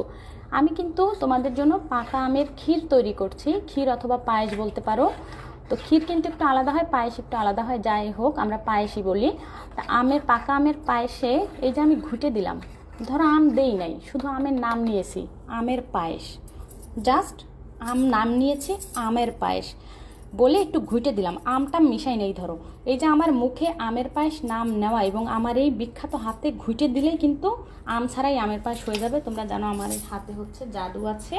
আমি কিন্তু তোমাদের জন্য পাকা আমের ক্ষীর তৈরি করছি, ক্ষীর অথবা পায়েস বলতে পারো। তো ক্ষীর কিন্তু একটু আলাদা হয়, পায়েস একটু আলাদা হয়, যাই হোক আমরা পায়েসই বলি। তা পাকা আমের পায়েসে এই যে আমি ঘুটে দিলাম, ধরো আম দেই নাই, শুধু আমের নাম নিয়েছি আমের পায়েস, জাস্ট আম নাম নিয়েছি আমের পায়েস বলে একটু ঘুটে দিলাম, আমটা মিশাই নেই। ধরো এই যে আমার মুখে আমের পায়েস নাম নেওয়া এবং আমার এই বিখ্যাত হাতে ঘুটে দিলেই কিন্তু আম ছাড়াই আমের পায়েস হয়ে যাবে। তোমরা জানো আমার এই হাতে হচ্ছে জাদু আছে।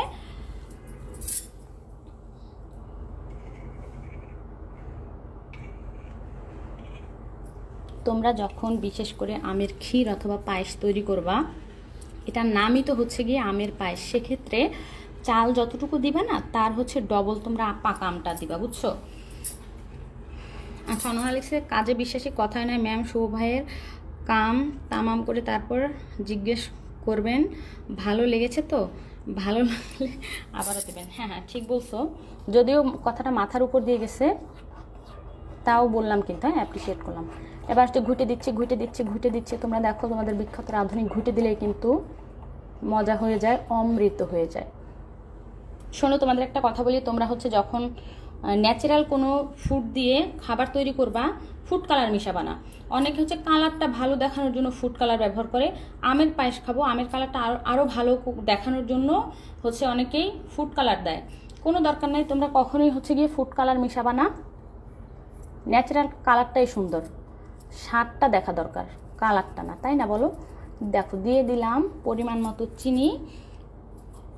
তোমরা যখন বিশেষ করে আমের ক্ষীর অথবা পায়েস তৈরি করবা, এটার নামই তো হচ্ছে গিয়ে আমের পায়েস, সেক্ষেত্রে চাল যতটুকু দিবে না তার হচ্ছে ডবল তোমরা পাকা আমটা দিবা, বুঝছো? আচ্ছা, অনহালিক্সের কাজে বিশ্বাসী কথাই নয় ম্যাম, শুভ ভাইয়ের কাম তামাম করে তারপর জিজ্ঞেস করবেন ভালো লেগেছে তো, ভালো লাগলে আবারও দেবেন। হ্যাঁ হ্যাঁ, ঠিক বলছো, যদিও কথাটা মাথার উপর দিয়ে গেছে, তাও বললাম কিন্তু, হ্যাঁ অ্যাপ্রিসিয়েট করলাম। এবার আসতে ঘুটে দিচ্ছি, তোমরা দেখো তোমাদের বিখ্যাত আধুনিক ঘুটে দিলেই কিন্তু মজা হয়ে যায়, অমৃত হয়ে যায়। শোনো, তোমাদের একটা কথা বলি, তোমরা হচ্ছে যখন ন্যাচারাল কোনো ফুড দিয়ে খাবার তৈরি করবা, ফুড কালার মিশাবা না। অনেকে হচ্ছে কালারটা ভালো দেখানোর জন্য ফুড কালার ব্যবহার করে। আমের পায়েস খাবো, আমের কালারটা আরও ভালো দেখানোর জন্য হচ্ছে অনেকেই ফুড কালার দেয়। কোনো দরকার নেই, তোমরা কখনোই হচ্ছে গিয়ে ফুড কালার মিশাবা না। ন্যাচারাল কালারটাই সুন্দর, স্বাদটা দেখা দরকার, কালারটা না, তাই না বলো? দেখো, দিয়ে দিলাম পরিমাণ মতো চিনি,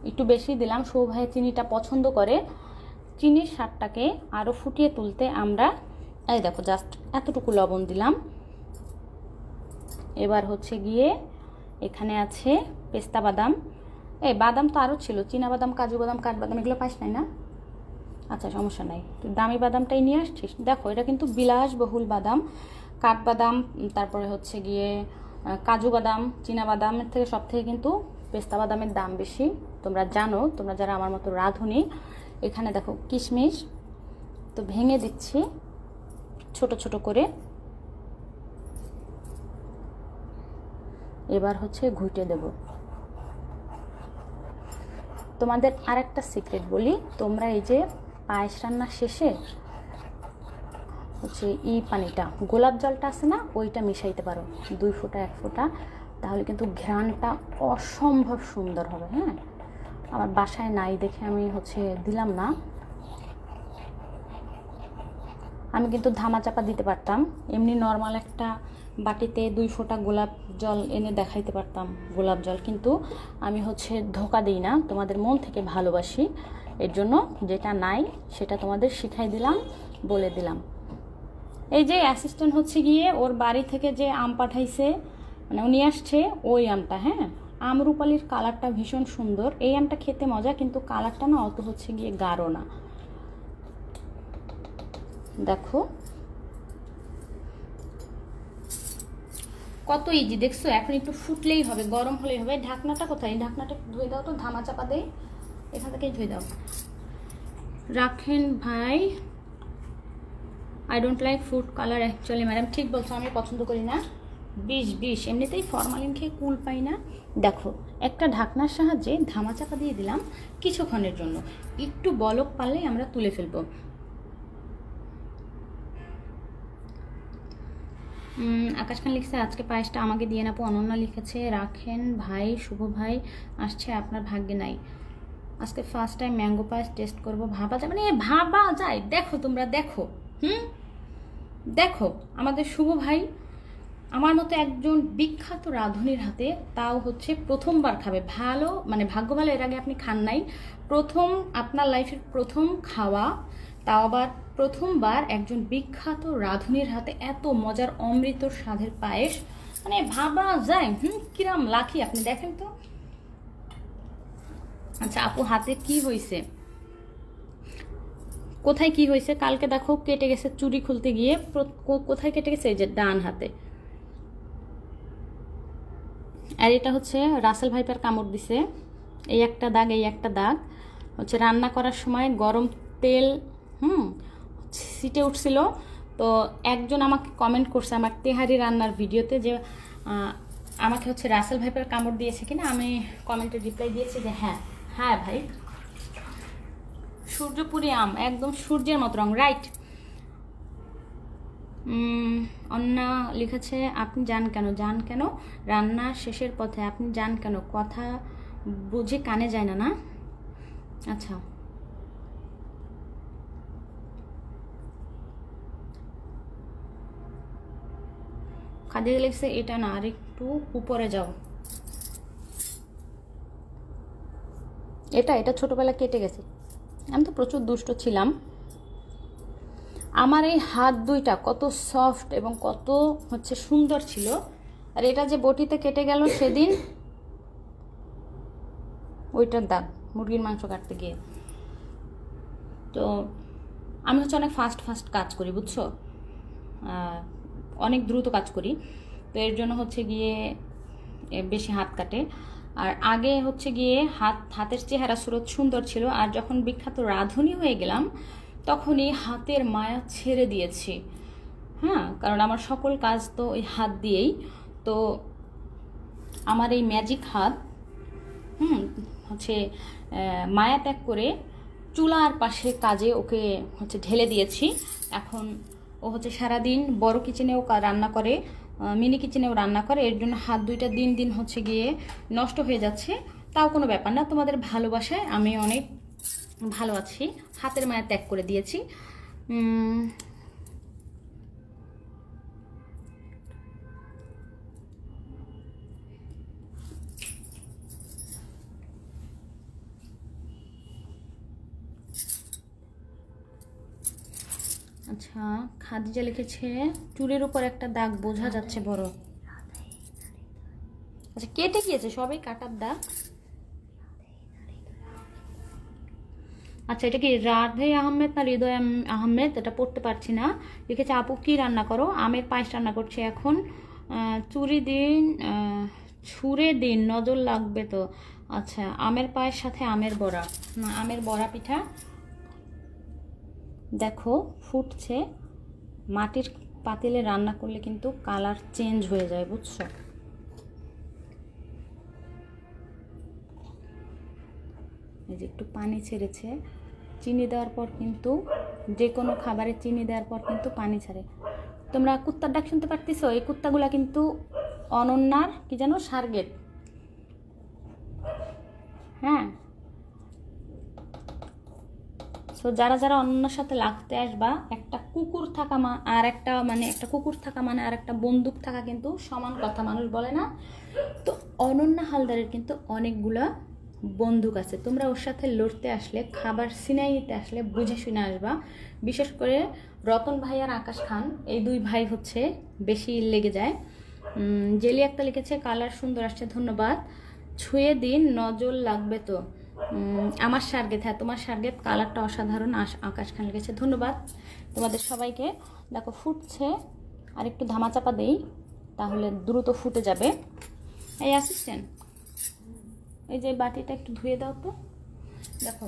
একটু বেশি দিলাম, সৌভাই চিনিটা পছন্দ করে। চিনির স্বাদটাকে আরও ফুটিয়ে তুলতে আমরা এই দেখো জাস্ট এতটুকু লবণ দিলাম। এবার হচ্ছে গিয়ে এখানে আছে পেস্তা বাদাম, এই বাদাম তো আরও ছিল, চীনা বাদাম, কাজু বাদাম, কাঠবাদাম, এগুলো পাইস নাই না? আচ্ছা, সমস্যা নাই, তুই দামি বাদামটাই নিয়ে আসছিস। দেখো, এটা কিন্তু বিলাসবহুল বাদাম, কাঠবাদাম, তারপরে হচ্ছে গিয়ে কাজু বাদাম, চীনা বাদামের থেকে সব থেকে কিন্তু পেস্তা বাদামের দাম বেশি, তোমরা জানো, তোমরা যারা আমার মতো রাঁধুনি। এখানে দেখো কিশমিশ তো ভেঙে দিচ্ছি ছোট ছোট করে। এবার হচ্ছে ঘুটে দেব। তোমাদের আর একটা সিক্রেট বলি, তোমরা এই যে পায়েস রান্না শেষে হচ্ছে পানিটা, গোলাপ জলটা আছে না, ওইটা মিশাইতে পারো, 2 ফোঁটা 1 ফোঁটা, তাহলে কিন্তু ঘ্রাণটা অসম্ভব সুন্দর হবে। হ্যাঁ, আমার বাসায় নাই দেখে আমি হচ্ছে দিলাম না, আমি কিন্তু ধামা চাপা দিতে পারতাম, এমনি নর্মাল একটা বাটিতে 2 ফোঁটা গোলাপ জল এনে দেখাইতে পারতাম, গোলাপ জল, কিন্তু আমি হচ্ছে ধোকা দিই না, তোমাদের মন থেকে ভালোবাসি, এর জন্য যেটা নাই সেটা তোমাদের শিখাই দিলাম, বলে দিলাম। এই যে অ্যাসিস্ট্যান্ট হচ্ছে গিয়ে ওর বাড়ি থেকে যে আম পাঠাইছে, মানে উনি আসছে ওই আমটা, হ্যাঁ, আমরুপালির কালারটা ভীষণ সুন্দর, এই আমটা খেতে মজা, কিন্তু কালারটা না অত হচ্ছে গিয়ে গাঢ় না। দেখো কত ইজি, দেখছো? এখন একটু ফুটলেই হবে, গরম হলেই হবে। ঢাকনাটা কোথায়? ঢাকনাটা ধুয়ে দাও তো, ধামা চাপা দেই, এখান থেকেই ধুয়ে দাও। রাখেন ভাই, I don't like food colour actually madam, ঠিক বলছো, আমি পছন্দ করি না। 20 এমনিতেই ফরমালিন খেয়ে কুল পাই না। দেখো, একটা ঢাকনার সাহায্যে ধামা চাপা দিয়ে দিলাম কিছুক্ষণের জন্য, একটু বলক পারলেই আমরা তুলে ফেলবো। আকাশ খান লিখছে আজকে পায়েসটা আমাকে দিয়ে নাপো। অনন্যা লিখেছে রাখেন ভাই, শুভ ভাই আসছে, আপনার ভাগ্যে নাই, আজকে ফার্স্ট টাইম ম্যাঙ্গো পায়েস টেস্ট করবো, ভাবা যায়, মানে ভাবা যায়। দেখো তোমরা দেখো, দেখো আমাদের শুভ ভাই আমার মতো একজন বিখ্যাত রাঁধুনির হাতে, তাও হচ্ছে প্রথমবার খাবে, ভালো মানে ভাগ্য ভালো, এর আগে আপনি খান নাই, প্রথম, আপনার লাইফের প্রথম খাওয়া, তাও আবার প্রথমবার একজন বিখ্যাত রাঁধুনির হাতে এত মজার অমৃত স্বাদের পায়েস, মানে ভাবা যায়। কিরাম লাকি আপনি, দেখেন তো। আচ্ছা আপু, হাতে কি হয়েছে? কোথায় কি হয়েছে? কালকে দেখো কেটে গেছে চুড়ি খুলতে গিয়ে, কোথায় কেটে গেছে? এই যে ডান হাতে। আর এটা হচ্ছে রাসেল ভাইপার কামড় দিছে, এই একটা দাগ, এই একটা দাগ হচ্ছে রান্না করার সময় গরম তেল ছিটে উঠছিল, তো একজন আমাকে কমেন্ট করছে আমার তেহারি রান্নার ভিডিওতে যে আমাকে হচ্ছে রাসেল ভাইপার কামড় দিয়েছে কিনা, আমি কমেন্টে রিপ্লাই দিয়েছি যে হ্যাঁ হ্যাঁ ভাই, সূর্যপুরি আম একদম সূর্যের মতো রং, রাইট। অন্না লিখেছে আপনি যান কেন রান্না শেষের পথে, আপনি যান কেন, কথা বুঝে কানে যায় না, না? আচ্ছা, খাদিজা লিখছে এটা না, আর একটু উপরে যাও, এটা ছোটবেলা কেটে গেছে, আমি তো প্রচুর দুষ্ট ছিলাম। আমার এই হাত দুইটা কত সফট এবং কত হচ্ছে সুন্দর ছিল, আর এটা যে বটিতে কেটে গেল সেদিন, ওইটার দাগ মুরগির মাংস কাটতে গিয়ে। তো আমি হচ্ছে অনেক ফাস্ট ফাস্ট কাজ করি বুঝছো, অনেক দ্রুত কাজ করি, তো এর জন্য হচ্ছে গিয়ে বেশি হাত কাটে। আর আগে হচ্ছে গিয়ে হাতের চেহারা সুরত সুন্দর ছিল, আর যখন বিখ্যাত রাঁধুনি হয়ে গেলাম তখনই হাতের মায়া ছেড়ে দিয়েছি। হ্যাঁ, কারণ আমার সকল কাজ তো ওই হাত দিয়েই, তো আমার এই ম্যাজিক হাত হচ্ছে মায়া ত্যাগ করে চুলার পাশে কাজে ওকে হচ্ছে ঢেলে দিয়েছি। এখন ও হচ্ছে সারাদিন বড় কিচেনেও রান্না করে, মিনি কিচেনেও রান্না করে, এর জন্য হাত দুইটা দিন দিন হচ্ছে গিয়ে নষ্ট হয়ে যাচ্ছে। তাও কোনো ব্যাপার না, তোমাদের ভালোবাসায় আমি অনেক ভালো আছি, হাতের মায়া ত্যাগ করে দিয়েছি। আচ্ছা, খাদিজা লিখেছে চুলের উপর একটা দাগ বোঝা যাচ্ছে বড়। আচ্ছা, কেটে গিয়েছে, সবই কাটার দাগ। আচ্ছা, এটা কি রাধে আহমেদ না হৃদয় আহমেদ, এটা পড়তে পারছি না। লিখেছে আপু কি রান্না করো? আমের পায়েস রান্না করছি এখন। ছুরে দিন নজর লাগবে তো। আচ্ছা, আমের পায়েস সাথে আমের বড়া, না আমের বড়া পিঠা। দেখো ফুটছে, মাটির পাতিলে রান্না করলে কিন্তু কালার চেঞ্জ হয়ে যায় বুঝছো। এই যে একটু পানি ছেড়েছে, চিনি দেওয়ার পর কিন্তু যে কোনো খাবারে চিনি দেওয়ার পর কিন্তু পানি ছাড়ে। তোমরা কুত্তার ডাক শুনতে পারতেছো? এই কুত্তাগুলা কিন্তু অনন্যার কি যেন সার্গেট। হ্যাঁ, সো যারা যারা অন্যের সাথে লাগতে আসবা, একটা কুকুর থাকা আর একটা একটা কুকুর থাকা মানে আর একটা বন্দুক থাকা কিন্তু সমান কথা, মানুষ বলে না? তো অনন্যা হালদারের কিন্তু অনেকগুলা বন্দুক আছে। তোমরা ওর সাথে লড়তে আসলে, খাবার সিনাই নিতে আসলে বুঝে শুনে আসবা। বিশেষ করে রতন ভাই আর আকাশ খান, এই দুই ভাই হচ্ছে বেশি লেগে যায়। জেলি একটা লিখেছে কালার সুন্দর আসছে, ধন্যবাদ। ছুঁয়ে দিন নজর লাগবে তো। আমার সার্গেত, হ্যাঁ তোমার সার্গেত, কালারটা অসাধারণ। আকাশ খান লিখেছে, ধন্যবাদ তোমাদের সবাইকে। দেখো ফুটছে, আর একটু ধামাচাপা দেই তাহলে দ্রুত ফুটে যাবে। এই অ্যাসিস্ট্যান্ট, এই যে বাটিটা একটু ধুয়ে দাও তো। দেখো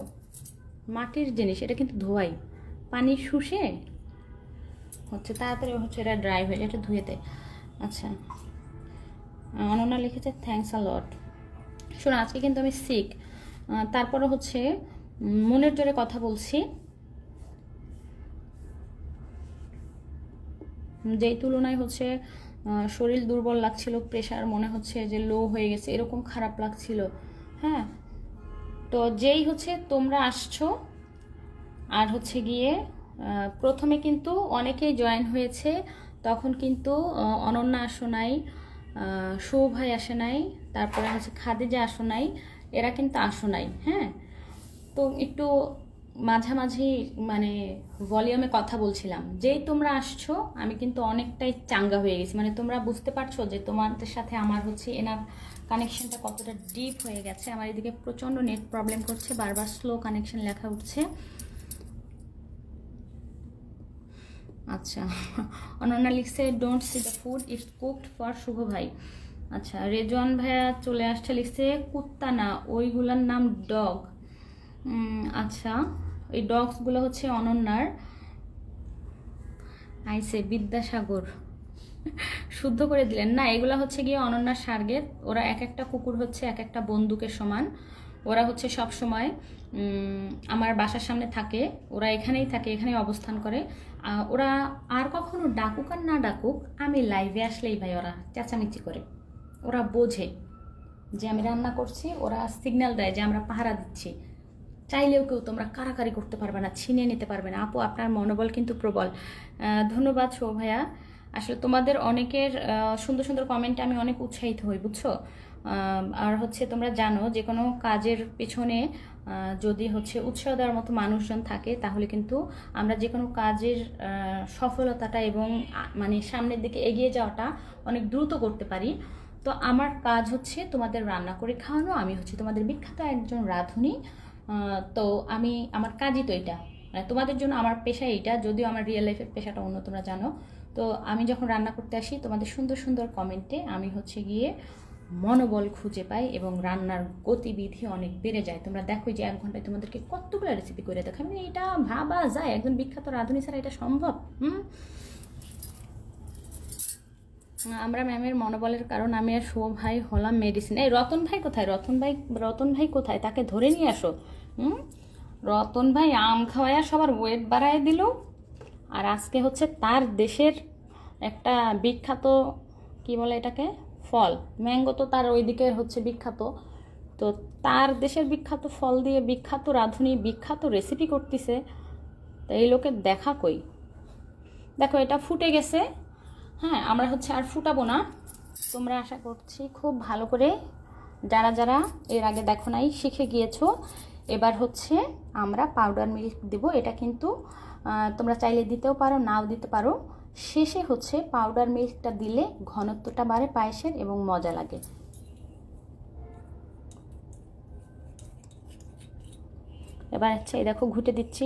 মাটির জিনিস, এটা কিন্তু ধোয়াই, পানি শুষে হচ্ছে তাড়াতাড়ি হচ্ছে এটা ড্রাই হয়ে যায়, এটা ধুয়ে দেয়। আচ্ছা, অনন্যা লিখেছে থ্যাংকস আ লট। শোনো, আজকে কিন্তু আমি সিক, তারপরে হচ্ছে মনের জোরে কথা বলছি। যেই তুলনায় হচ্ছে শরীর দুর্বল লাগছিল, প্রেশার মনে হচ্ছে যে লো হয়ে গেছে, এরকম খারাপ লাগছিল। হ্যাঁ, তো যেই হচ্ছে তোমরা আসছো, আর হচ্ছে গিয়ে প্রথমে কিন্তু অনেকেই জয়েন হয়েছে, তখন কিন্তু অনন্যা আসো নাই, সৌভাই আসে নাই, তারপরে হচ্ছে খাদিজা আসো নাই, এরা কিন্তু আসো নাই। হ্যাঁ, তো একটু মাঝামাঝি ভলিউমে কথা বলছিলাম। যেই তোমরা আসছো আমি কিন্তু অনেকটাই চাঙ্গা হয়ে গেছি, তোমরা বুঝতে পারছো যে তোমাদের সাথে আমার হচ্ছে এনার কানেকশনটা কতটা ডিপ হয়ে গেছে। আমার এদিকে প্রচণ্ড নেট প্রবলেম করছে, বারবার স্লো কানেকশন লেখা উঠছে। আচ্ছা, অনন্যা লিখছে don't see the food it's cooked for Shubho ভাই। আচ্ছা, রেজওয়ান ভাইয়া চলে আসছে, লিখছে কুত্তা না, ওইগুলার নাম ডগ। আচ্ছা, এই ডগসগুলো হচ্ছে অনন্যার। আইসে বিদ্যাসাগর শুদ্ধ করে দিলেন না, এগুলা হচ্ছে গিয়ে অনন্যার সার্গেট। ওরা এক একটা কুকুর হচ্ছে এক একটা বন্দুকের সমান। ওরা হচ্ছে সব সময় আমার বাসার সামনে থাকে, ওরা এখানেই থাকে, এখানেই অবস্থান করে। ওরা আর কখনো ডাকুক আর না ডাকুক, আমি লাইভে আসলেই ভাই ওরা চেঁচামেচি করে। ওরা বোঝে যে আমি রান্না করছি, ওরা সিগন্যাল দেয় যে আমরা পাহারা দিচ্ছি। চাইলেও কেউ তোমরা কারাকারি করতে পারবে না, ছিনিয়ে নিতে পারবে না। আপু আপনার মনোবল কিন্তু প্রবল। ধন্যবাদ শোভাইয়া। আসলে তোমাদের অনেকের সুন্দর সুন্দর কমেন্টে আমি অনেক উৎসাহিত হই বুঝছো। আর হচ্ছে তোমরা জানো যে কোনো কাজের পেছনে যদি হচ্ছে উৎসাহ দেওয়ার মতো মানুষজন থাকে তাহলে কিন্তু আমরা যে কোনো কাজের সফলতাটা এবং মানে সামনের দিকে এগিয়ে যাওয়াটা অনেক দ্রুত করতে পারি। তো আমার কাজ হচ্ছে তোমাদের রান্না করে খাওয়ানো। আমি হচ্ছে তোমাদের বিখ্যাত একজন রাঁধুনি। তো আমার কাজই তো এটা, মানে তোমাদের জন্য আমার পেশা এইটা, যদিও আমার রিয়েল লাইফের পেশাটা অন্য, তোমরা জানো। তো আমি যখন রান্না করতে আসি তোমাদের সুন্দর সুন্দর কমেন্টে আমি হচ্ছে গিয়ে মনোবল খুঁজে পাই এবং রান্নার গতিবিধি অনেক বেড়ে যায়। তোমরা দেখো যে 1 ঘন্টায় তোমাদেরকে কতগুলো রেসিপি করে দেখাই, মানে এটা ভাবা যায় একজন বিখ্যাত রাঁধুনি ছাড়া এটা সম্ভব? আমরা ম্যামের মনোবলের কারণ আমি আর শুভ ভাই হলাম মেডিসিন। এই রতন ভাই কোথায়? রতন ভাই কোথায়? তাকে ধরে নিয়ে আসো। রতন ভাই আম খাওয়ায়া সবার ওয়েট বাড়ায় দিল, আর আজকে হচ্ছে তার দেশের একটা বিখ্যাত, কি বলে এটাকে, ফল ম্যাঙ্গো, তো তার ওইদিকে হচ্ছে বিখ্যাত। তো তার দেশের বিখ্যাত ফল দিয়ে বিখ্যাত রাঁধুনি বিখ্যাত রেসিপি করতেছে, তো এই লোকের দেখা কই? দেখো এটা ফুটে গেছে। হ্যাঁ, আমরা হচ্ছে আর ফুটাবো না। তোমরা আশা করছি খুব ভালো করে, যারা যারা এর আগে দেখো নাই, শিখে গিয়েছো। এবার হচ্ছে আমরা পাউডার মিল্ক দিব। এটা কিন্তু তোমরা চাইলে দিতেও পারো, নাও দিতে পারো। শেষে হচ্ছে পাউডার মিল্কটা দিলে ঘনত্বটা বাড়ে পায়েসের এবং মজা লাগে। এবার হচ্ছে এই দেখো ঘুটে দিচ্ছি,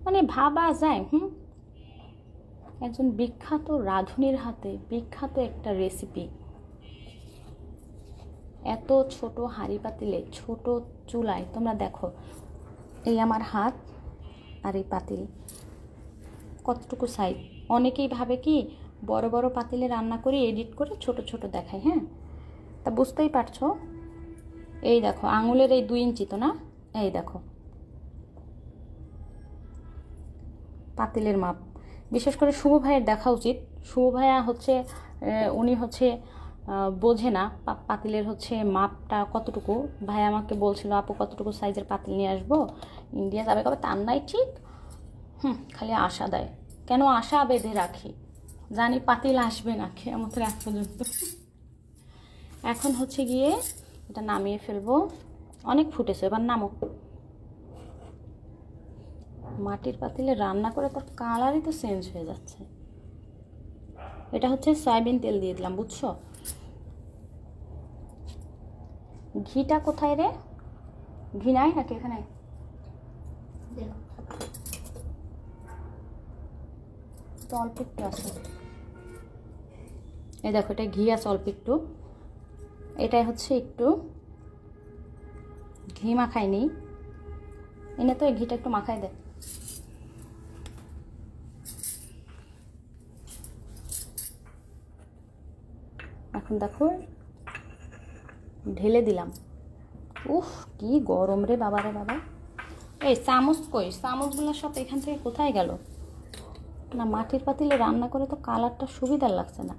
মানে ভাবা যায় একজন বিখ্যাত রাঁধুনির হাতে বিখ্যাত একটা রেসিপি এত ছোট হাঁড়ি পাতিলে, ছোট চুলায়। তোমরা দেখো এই আমার হাত আর এই পাতিল কতটুকু সাইজ। অনেকেই ভাবে কি বড় বড় পাতিলে রান্না করি, এডিট করে ছোট ছোট দেখাই। হ্যাঁ, তা বুঝতেই পারছো। এই দেখো আঙুলের এই 2 ইঞ্চি তো না, এই দেখো পাতিলের মাপ। বিশেষ করে শুভ ভাইয়ের দেখা উচিত। শুভ ভাইয়া হচ্ছে উনি হচ্ছে বোঝে না পাতিলের হচ্ছে মাপটা কতটুকু। ভাই আমাকে বলছিল আপু কতটুকু সাইজের পাতিল নিয়ে আসবো, ইন্ডিয়া যাবে কবে, তার নাই ঠিক। খালি আশা দেয়। কেন আশা বেঁধে রাখি, জানি পাতিল আসবে না কিয়ামতের আগ পর্যন্ত। এখন হচ্ছে গিয়ে এটা নামিয়ে ফেলবো। অনেক ফুটেছে, এবার নামো। মাটির পাতিলে রান্না করে তার কালারই তো চেঞ্জ হয়ে যাচ্ছে। এটা হচ্ছে সয়াবিন তেল দিয়ে দিলাম, বুঝছো? ঘিটা কোথায় রে? ঘি নাই নাকি এখানে? তো অল্প একটু আছে। এই দেখো এটা ঘি আছে অল্প একটু। এটাই হচ্ছে একটু ঘি মাখাইনি, এনে তো এই ঘিটা একটু মাখাই দে। এখন দেখো ঢেলে দিলাম। উফ কি গরম রে বাবা রে বাবা। এই চামচ কই? চামচগুলো সব এখান থেকে কোথায় গেল? না, মাটির পাতিলে রান্না করে তো কালারটা সুবিধার লাগছে না।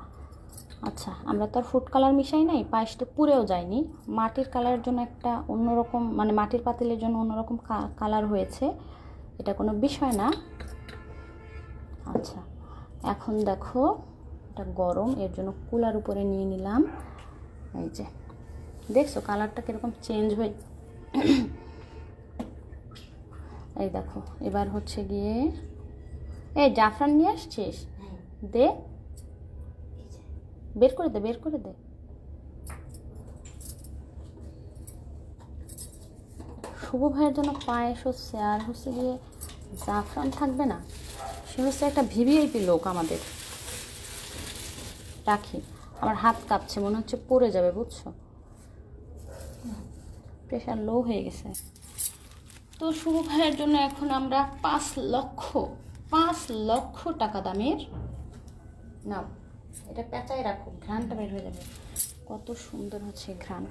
আচ্ছা, আমরা তো আর ফুড কালার মিশাই নাই, পায়েস তো পুড়েও যায়নি। মাটির কালারের জন্য একটা অন্যরকম, মানে মাটির পাতিলের জন্য অন্যরকম কালার হয়েছে, এটা কোনো বিষয় না। আচ্ছা, এখন দেখো এটা গরম, এর জন্য কুলার উপরে নিয়ে নিলাম। এই যে দেখছো কালারটা কীরকম চেঞ্জ হয়ে। এই দেখো এবার হচ্ছে গিয়ে এই জাফরান নিয়ে আসছিস, দে বের করে দে, বের করে দে। শুভ ভাইয়ের জন্য পায়েস হচ্ছে, আর হচ্ছে গিয়ে জাফরান থাকবে না। সে হচ্ছে একটা ভিভিআইপি লোক আমাদের। রাখি, আমার হাত কাঁপছে, মনে হচ্ছে পড়ে যাবে, বুঝছো? প্রেশার লো হয়ে গেছে। তো শুভ ভাইয়ের জন্য এখন আমরা 5 লক্ষ টাকা দামের, নাও এটা পেঁচায় রাখো, ঘ্রাণটা বের হয়ে যাবে। কত সুন্দর হচ্ছে ঘ্রাণ।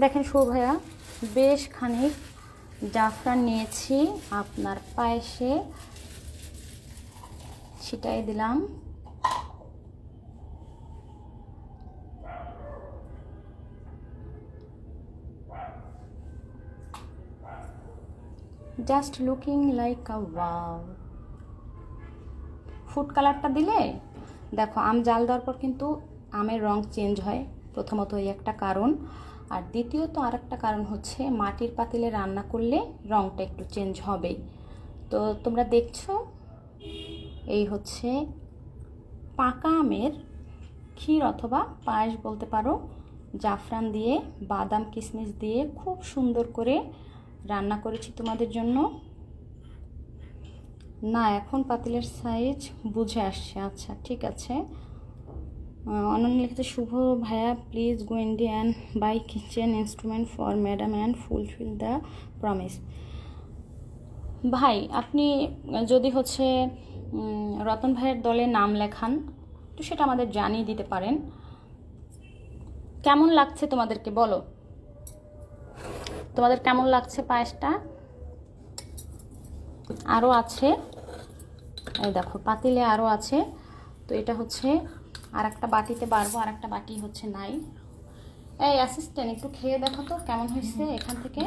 দেখেন শুভ ভাইয়া বেশ খানিক জাফরান নিয়েছি, আপনার পায়েসে ছিটাই দিলাম। Just looking like a wow. Food কালারটা দিলে দেখো আম জাল দেওয়ার পর কিন্তু আমের রং চেঞ্জ হয়, প্রথমত এই একটা কারণ। আর দ্বিতীয়ত আরেকটা কারণ হচ্ছে মাটির পাতিলে রান্না করলে রঙটা একটু চেঞ্জ হবেই। তো তোমরা দেখছো এই হচ্ছে পাকা আমের ক্ষীর অথবা পায়েস বলতে পারো, জাফরান দিয়ে বাদাম কিশমিশ দিয়ে খুব সুন্দর করে রান্না করেছি তোমাদের জন্য। না এখন পাতিলের সাইজ বুঝে আসছে, আচ্ছা ঠিক আছে। অনন্য লিখতে শুভ ভাইয়া please go India and buy kitchen instrument for madam and fulfill the promise. ভাই আপনি যদি হচ্ছে রতন ভাইয়ের দলে নাম লেখান তো সেটা আমাদের জানিয়ে দিতে পারেন। কেমন লাগছে তোমাদেরকে বলো, তোমাদের কেমন লাগছে পায়েসটা? আরও আছে, এই দেখো পাতিলে আরও আছে। তো এটা হচ্ছে আর একটা বাটিতে বাড়বো, আর একটা বাটি হচ্ছে নাই। এই অ্যাসিস্ট্যান্ট একটু খেয়ে দেখো তো কেমন হয়েছে এখান থেকে।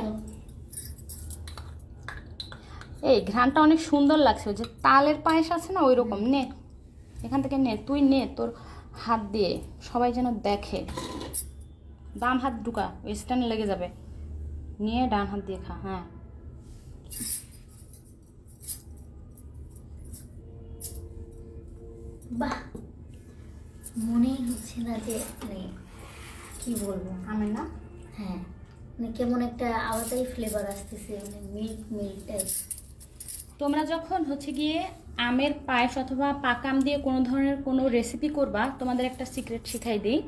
এই ঘ্রাণটা অনেক সুন্দর লাগছে, ওই যে তালের পায়েস আছে না ওই রকম। নে এখান থেকে নে, তুই নে তোর হাত দিয়ে, সবাই যেন দেখে। বাম হাত ঢুকা, ওই স্ট্যান্ড লেগে যাবে, নিয়ে ডান হাত দিয়ে খা। হ্যাঁ বাহ, মনেই হচ্ছে না যে মানে কি বলবো। আমি না, হ্যাঁ মানে কেমন একটা আলাদাই ফ্লেভার আসতেছে, মানে মিল্ক মিল্ক টাইপ। তোমরা যখন হচ্ছে গিয়ে আমের পায়েস অথবা পাকা আম দিয়ে কোনো ধরনের কোনো রেসিপি করবা, তোমাদের একটা সিক্রেট শিখাই দিই।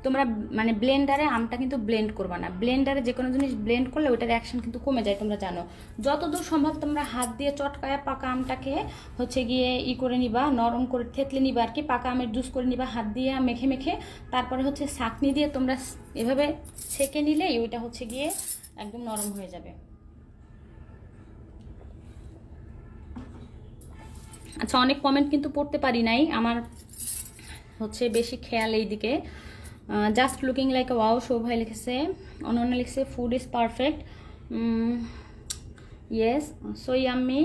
তোমরা মানে ব্লেন্ডারে আমটা কিন্তু ব্লেন্ড করবা না। ব্লেন্ডারে যে কোনো জিনিস ব্লেন্ড করলে ওইটার অ্যাকশন কিন্তু কমে যায়, তোমরা জানো। যতদূর সম্ভব তোমরা হাত দিয়ে চটকায়া পাকা আমটাকে হচ্ছে গিয়ে করে নিবা, নরম করে থেতলে নিবা আর কি, পাকা আমের জুস করে নিবা হাত দিয়ে মেখে মেখে। তারপরে হচ্ছে ছাঁকনি দিয়ে তোমরা এভাবে ছেঁকে নিলেই ওইটা হচ্ছে গিয়ে একদম নরম হয়ে যাবে। আচ্ছা অনেক কমেন্ট কিন্তু পড়তে পারি নাই, আমার হচ্ছে বেশি খেয়াল এই দিকে। জাস্ট লুকিং লাইক ওয়াও শোভাই লিখেছে, অনন্য লিখছে food is perfect, yes so yummy.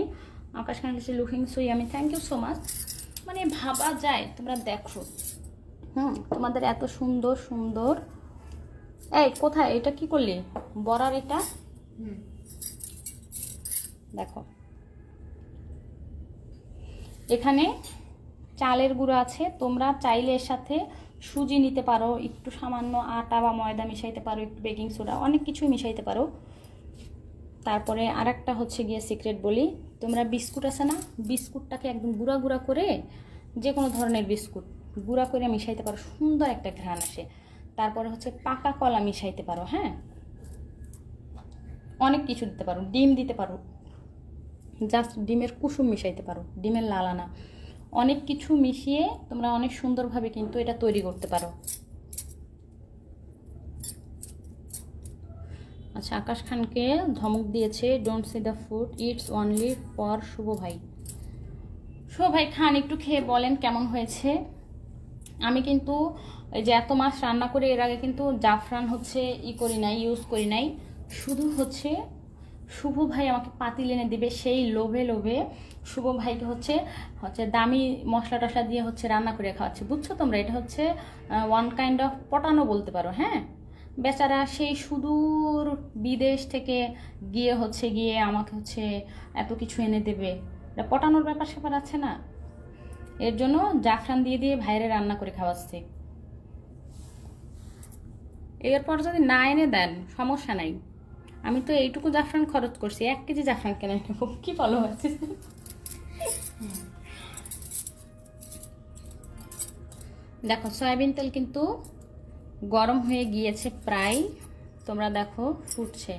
Akash Khan লিখছে looking so yummy, thank you so much. মানে ভাবা যায়, তোমরা দেখো তোমাদের এত সুন্দর সুন্দর। এই কোথায় এটা কি করলি বড়ার? এটা দেখো এখানে চালের গুঁড়ো আছে, তোমরা চাইলে এর সাথে সুজি নিতে পারো, একটু সামান্য আটা বা ময়দা মিশাইতে পারো, একটু বেকিং সোডা, অনেক কিছুই মিশাইতে পারো। তারপরে আরেকটা হচ্ছে গিয়ে সিক্রেট বলি, তোমরা বিস্কুট আছে না, বিস্কুটটাকে একদম গুঁড়া গুঁড়া করে, যে কোনো ধরনের বিস্কুট গুঁড়া করে মিশাইতে পারো, সুন্দর একটা ঘ্রাণ আসে। তারপরে হচ্ছে পাকা কলা মিশাইতে পারো, হ্যাঁ অনেক কিছু দিতে পারো, ডিম দিতে পারো, জাস্ট ডিমের কুসুম মিশাইতে পারো, ডিমের লালানা, অনেক কিছু মিশিয়ে তোমরা অনেক সুন্দরভাবে কিন্তু এটা তৈরি করতে পারো। আচ্ছা আকাশ খানকে ধমক দিয়েছে, don't see the food it's only for Shubho ভাই। শুভ ভাই খান, একটু খেয়ে বলেন কেমন হয়েছে। আমি কিন্তু এই যে এত মাছ রান্না করে এর আগে কিন্তু জাফরান হচ্ছে করি নাই, ইউজ করি নাই। শুধু হচ্ছে শুভ ভাই আমাকে পাতিল এনে দিবে, সেই লোভে লোভে শুভ ভাইকে হচ্ছে দামি মশলা টশলা দিয়ে হচ্ছে রান্না করে খাওয়াচ্ছে, বুঝছো তোমরা। এটা হচ্ছে ওয়ান কাইন্ড অফ পটানো বলতে পারো। হ্যাঁ বেচারা সেই সুদূর বিদেশ থেকে গিয়ে হচ্ছে গিয়ে আমাকে হচ্ছে এত কিছু এনে দেবে, এটা পটানোর ব্যাপার স্যাপার আছে না। এর জন্য জাফরান দিয়ে দিয়ে ভাইরে রান্না করে খাওয়াচ্ছে। এরপর যদি না এনে দেন সমস্যা নাই, আমি তো এইটুকু জাফরান খরচ করছি, 1 কেজি জাফরান কেন নেব, কি ভালো আছে। দেখো সয়াবিন তেল কিন্তু গরম হয়ে গিয়েছে প্রায়, তোমরা দেখো ফুটছে।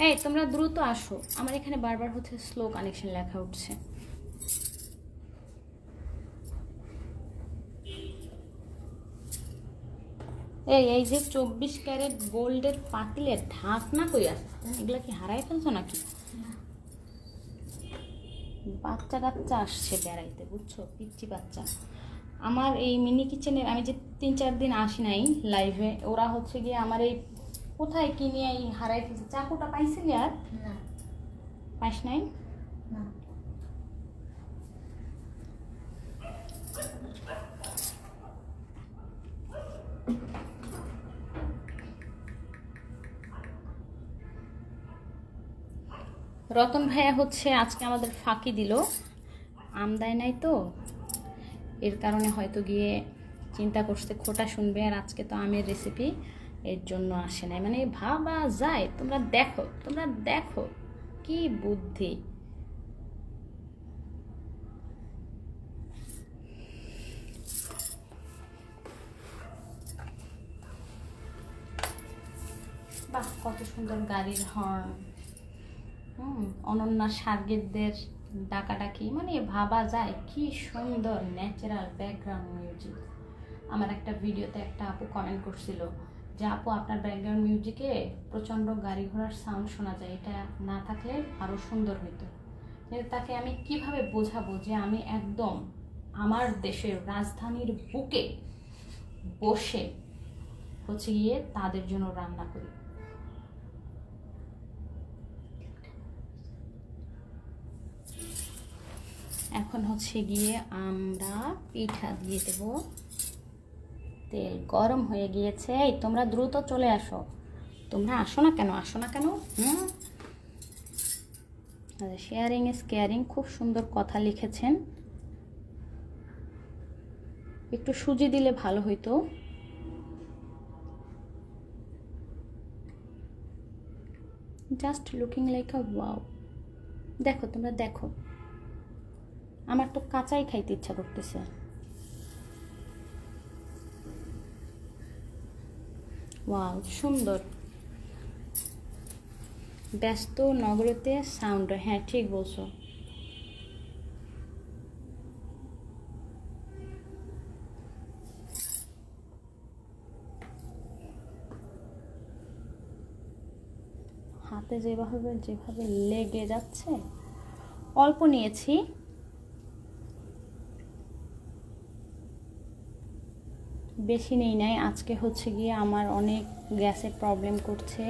এই তোমরা দ্রুত আসো, আমার এখানে বারবার হচ্ছে স্লো কানেকশন লেখা উঠছে। এই যে 24 ক্যারেট গোল্ডের পাতিলের ঢাকনা কই আছে, এগুলা কি হারাই ফেলছো নাকি? বাচ্চা কাচ্চা আসছে বেড়াইতে, বুঝছো, পিচ্চি বাচ্চা। আমার এই মিনি কিচেনের আমি যে 3-4 দিন আসি নাই লাইভে, ওরা হচ্ছে গিয়ে আমার এই কোথায় কি নিয়ে হারাই ফেলছে? চাকুটা পাইছিলি আর না পাইস নাই? না রতন ভাইয়া হচ্ছে আজকে আমাদের ফাঁকি দিল, আম দেয় নাই তো, এর কারণে হয়তো গিয়ে চিন্তা করছে খোটা শুনবে, আর আজকে তো আমের রেসিপি, এর জন্য আসে নাই। মানে ভাবা যায়, তোমরা দেখো, তোমরা দেখো কি বুদ্ধি। বাহ, কত সুন্দর গাড়ির হর্ন, অনন্যা সার্গেরদের ডাকাডাকি, মানে ভাবা যায় কি সুন্দর ন্যাচারাল ব্যাকগ্রাউন্ড মিউজিক। আমার একটা ভিডিওতে একটা আপু কমেন্ট করছিল যে আপু আপনার ব্যাকগ্রাউন্ড মিউজিকে প্রচণ্ড গাড়ি ঘোড়ার সাউন্ড শোনা যায়, এটা না থাকলে আরও সুন্দর হতো। কিন্তু তাকে আমি কিভাবে বোঝাবো যে আমি একদম আমার দেশের রাজধানীর বুকে বসে হচ্ছে গিয়ে তাদের জন্য রান্না করি। এখন হচ্ছে গিয়ে আমরা পিঠা দিয়ে দেব। তেল গরম হয়ে গিয়েছে, এই তোমরা দ্রুত চলে আসো। তোমরা আসো না কেন, আসো না কেন? শেয়ারিং ইজ কেয়ারিং, খুব সুন্দর কথা লিখেছেন। একটু সুজি দিলে ভালো হইতো। Just looking like a wow. দেখো, তোমরা দেখো, আমার তো কাঁচাই খাইতে ইচ্ছা করতেছে। ওয়াও, সুন্দর। ব্যস্ত নগরীতে সাউন্ড, হ্যাঁ ঠিক বলছো। হাতে যেভাবে যেভাবে লেগে যাচ্ছে। অল্প নিয়েছি, বেশি নেই নাই। আজকে হচ্ছে গিয়ে আমার অনেক গ্যাসের প্রবলেম করছে,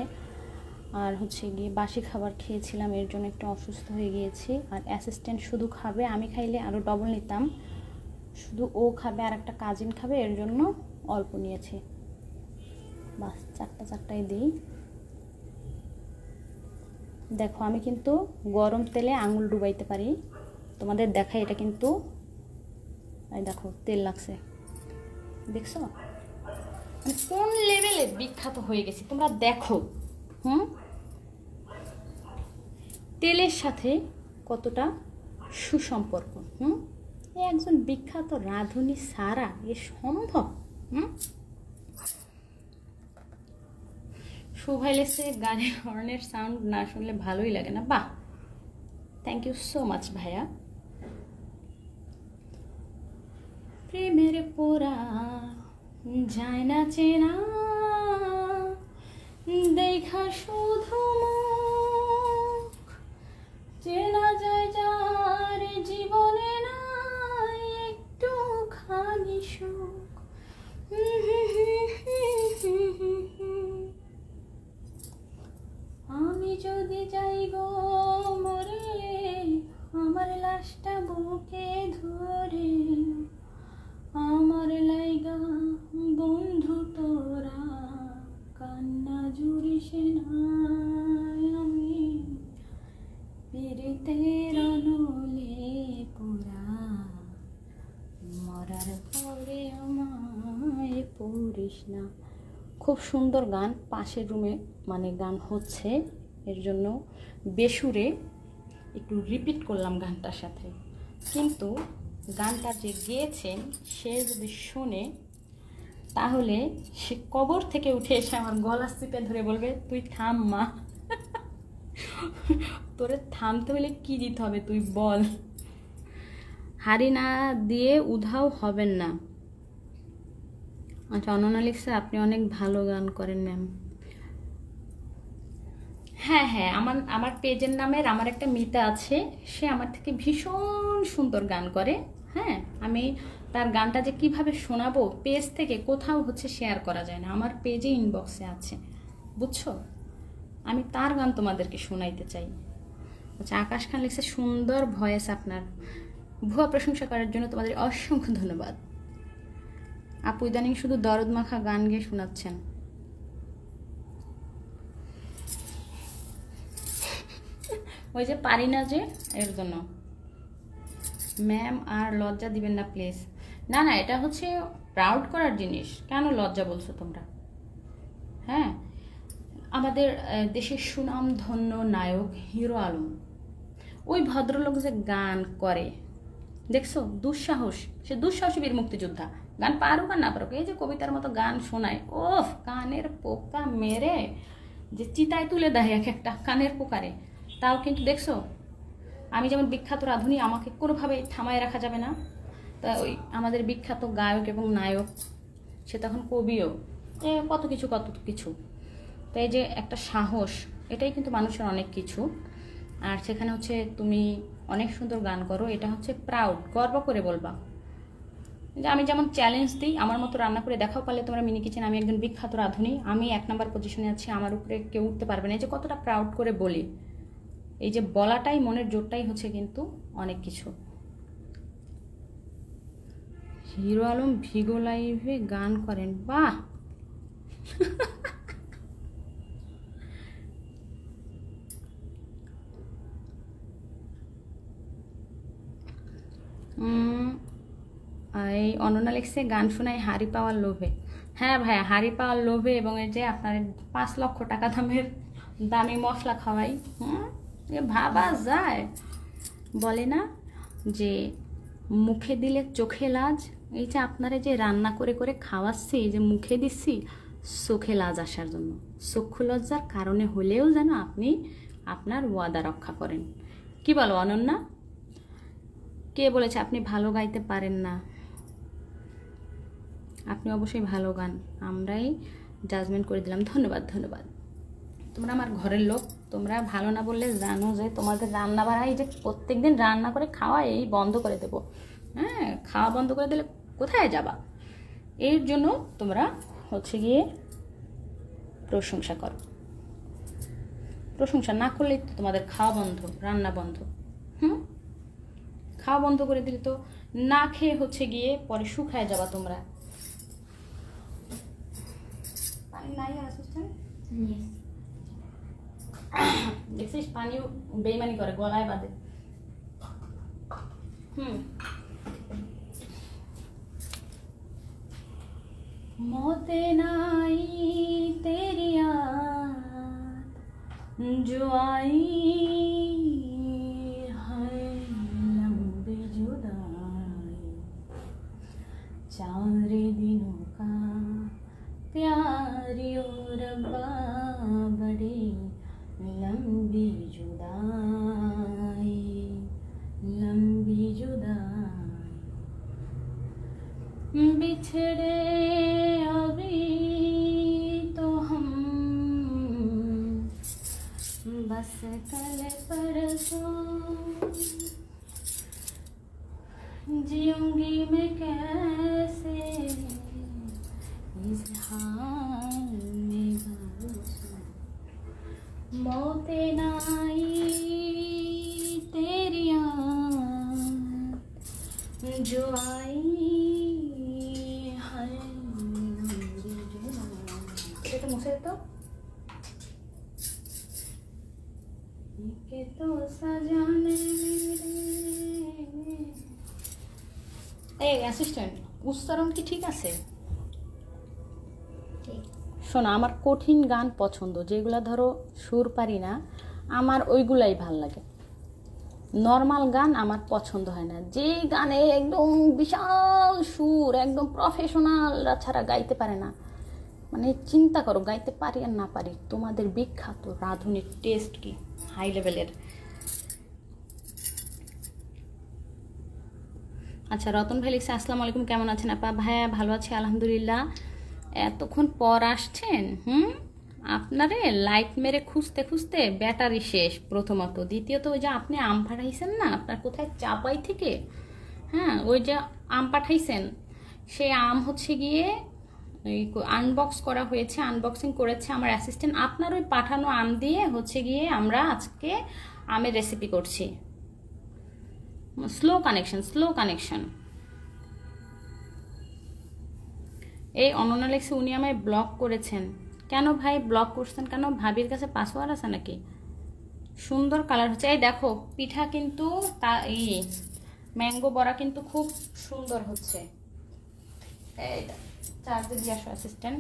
আর হচ্ছে গিয়ে বাসি খাবার খেয়েছিলাম, এর জন্য একটু অসুস্থ হয়ে গিয়েছি। আর অ্যাসিস্ট্যান্ট শুধু খাবে, আমি খাইলে আরও ডবল নিতাম, শুধু ও খাবে আর একটা কাজিন খাবে, এর জন্য অল্প নিয়েছি। বাস চারটাই দিই। দেখো, আমি কিন্তু গরম তেলে আঙুল ডুবাইতে পারি, তোমাদের দেখাই। এটা কিন্তু এই দেখো তেল লাগছে, দেখছো? মানে কোন লেভেলে বিখ্যাত হয়ে গেছি তোমরা দেখো। তেলের সাথে কতটা সুসম্পর্ক। এ একজন বিখ্যাত রাঁধুনি সারা এ সম্ভব? শোভাইলেছে গাড়ির হর্নের সাউন্ড না শুনলে ভালোই লাগে না। বাহ, থ্যাংক ইউ সো মাচ ভাইয়া। প্রেমের পোড়া যায় না চেনা, দেখা শুধু মুখ, চেনা যায় যার জীবনে নাই একটু খানি সুখ। আমি যদি যাই গো মরে, আমার লাশটা বুকে ধরে, আমার লাইগা বন্ধু তোরা কান্না জুড়িস না, আমি পিরিতের নলে পুরা, মরার পরে আমায় পড়িস না। খুব সুন্দর গান, পাশের রুমে মানে গান হচ্ছে, এর জন্য বেসুরে একটু রিপিট করলাম গানটার সাথে। কিন্তু গানটা যে গেয়েছেন সে যদি শোনে, তাহলে সে কবর থেকে উঠে এসে আমার গলা চিপে ধরে বলবে তুই থাম মা, তোরে থামতে হলে কি দিতে হবে তুই বল। হারি না দিয়ে উধাও হবেন না। আচ্ছা, অনন্যা লিখছে আপনি অনেক ভালো গান করেন ম্যাম। হ্যাঁ হ্যাঁ, আমার পেজের নামের আমার একটা মিতা আছে, সে আমার থেকে ভীষণ সুন্দর গান করে। হ্যাঁ, আমি তার গানটা যে কিভাবে শোনাবো, পেজ থেকে কোথাও হচ্ছে শেয়ার করা যায় না, আমার পেজে ইনবক্সে আছে। বুঝছো? আমি তার গান তোমাদেরকে শোনাইতে চাই। আচ্ছা, আকাশ খান লিখছে সুন্দর ভয়েস আপনার, ভুয়া প্রশংসা করার জন্য তোমাদের অসংখ্য ধন্যবাদ। আপু ইদানিং শুধু দরদ মাখা গান গেয়ে শোনাচ্ছেন। ওই যে পারি না যে, এর জন্য। ম্যাম আর লজ্জা দিবেন না প্লিজ। না না, এটা হচ্ছে প্রাউড করার জিনিস, কেন লজ্জা বলছো তোমরা? হ্যাঁ, আমাদের দেশের সুনামধন্য নায়ক হিরো আলম, ওই ভদ্রলোক যে গান করে দেখছো, দুঃসাহস, সে দুঃসাহসী বীর মুক্তিযোদ্ধা। গান পারুক আর না পারুক, এই যে কবিতার মতো গান শোনায়, ওফ, কানের পোকা মেরে যে চিতায় তুলে দেয় এক একটা কানের পোকারে। তাও কিন্তু দেখছো, আমি যেমন বিখ্যাত রাঁধুনি, আমাকে কোনোভাবেই থামায় রাখা যাবে না। তা ওই আমাদের বিখ্যাত গায়ক এবং নায়ক, সে তখন কবিও, কত কিছু কত কিছু। তো এই যে একটা সাহস, এটাই কিন্তু মানুষের অনেক কিছু। আর সেখানে হচ্ছে তুমি অনেক সুন্দর গান করো, এটা হচ্ছে প্রাউড, গর্ব করে বলবা যে আমি যেমন চ্যালেঞ্জ দিই, আমার মতো রান্না করে দেখাও পারলে তোমরা মিনি কিচেন, আমি একজন বিখ্যাত রাঁধুনি, আমি 1 নম্বর পজিশনে আছি, আমার উপরে কেউ উঠতে পারবে না। এই যে কতটা প্রাউড করে বলি, এই যে বলাটাই, মনের জোরটাই হচ্ছে কিন্তু অনেক কিছু। হিরো আলম ভিগো লাইভে গান করেন, বাহ। এই অনন্যা লিখছে গান শোনায় হাড়ি পাওয়ার লোভে। হ্যাঁ ভাইয়া, হাড়ি পাওয়ার লোভে, এবং এই যে আপনার 5 লক্ষ টাকা দামের দামি মশলা খাওয়াই, এ ভাবা যায়? বলে না যে মুখে দিলে চোখে লাজ, এই যে আপনারা যে রান্না করে করে খাওয়াচ্ছি, এই যে মুখে দিচ্ছি চোখে লাজ আসার জন্য, চক্ষু লজ্জার কারণে হলেও যেন আপনি আপনার ওয়াদা রক্ষা করেন। কি বলো অনন্যা? কে বলেছে আপনি ভালো গাইতে পারেন না? আপনি অবশ্যই ভালো গান, আমরাই জাজমেন্ট করে দিলাম। ধন্যবাদ ধন্যবাদ, তোমরা আমার ঘরের লোক, তোমরা ভালো না বললে জানো যে তোমাদের রান্না বাড়াই, যে প্রত্যেক দিন রান্না করে খাওয়া এই বন্ধ করে দেবো। হ্যাঁ, খাওয়া বন্ধ করে দিলে কোথায় যাবা? এর জন্য তোমরা হচ্ছে গিয়ে প্রশংসা করো, প্রশংসা না করলেই তো তোমাদের খাওয়া বন্ধ, রান্না বন্ধ। খাওয়া বন্ধ করে দিলে তো না খেয়ে হচ্ছে গিয়ে পরে শুকায় যাবা তোমরা। পানি নাই অ্যাসিস্ট্যান্ট, দেখছিস পানিও বেইমানি করে, গলায় বাঁধে। মতে নাই তেরি याद जो आई है लंबी जुदाई, 4 दिनों का प्यार ओ रब्बा बड़ी लंबी जुदाई, लंबी जुदाई, बिछड़े अभी तो हम बस कल परसों, जीऊंगी मैं कैसे इस हाल में बरसों, मौते ना आई तेरी याद जो आई है लंबी जुदाई। এটা মুছে তো के तो सजाने मेरे। এই অ্যাসিস্ট্যান্ট, উচ্চারণ কি ঠিক আছে? শোনো, আমার কঠিন গান পছন্দ, যেগুলো ধরো সুর পারি না, আমার ওইগুলাই ভাল লাগে। নর্মাল গান আমার পছন্দ হয় না, যে গানে একদম বিশাল সুর, একদম প্রফেশনালরা ছাড়া গাইতে পারে না। মানে চিন্তা করো, গাইতে পারি আর না পারি, তোমাদের বিখ্যাত রাঁধুনির টেস্ট কি হাই লেভেলের। আচ্ছা, রতন ভাই লিখছে আসসালামু আলাইকুম, কেমন আছেন আপা? ভাইয়া ভালো আছি আলহামদুলিল্লাহ। এতক্ষণ পর আসছেন? আপনারে লাইট মেরে খুঁজতে খুঁজতে ব্যাটারি শেষ প্রথমত, দ্বিতীয়ত ওই যে আপনি আম পাঠাইছেন না, আপনার কোথায় চাপাই থেকে, হ্যাঁ ওই যে আম পাঠাইছেন, সে আম হচ্ছে গিয়ে আনবক্স করা হয়েছে, আনবক্সিং করেছে আমার অ্যাসিস্ট্যান্ট। আপনার ওই পাঠানো আম দিয়ে হচ্ছে গিয়ে আমরা আজকে আমের রেসিপি করছি। Slow connection. এই অনন্যা লেক্সি উনি আমায় ব্লক করেছেন কেন ভাই? ব্লক করছেন কেন? ভাবির কাছে পাসওয়ার্ড আছে নাকি? সুন্দর কালার হচ্ছে। এই দেখো পিঠা কিন্তু ম্যাঙ্গো বড়া কিন্তু খুব সুন্দর হচ্ছে। এই চার্জে দিয়ে আসো অ্যাসিস্ট্যান্ট।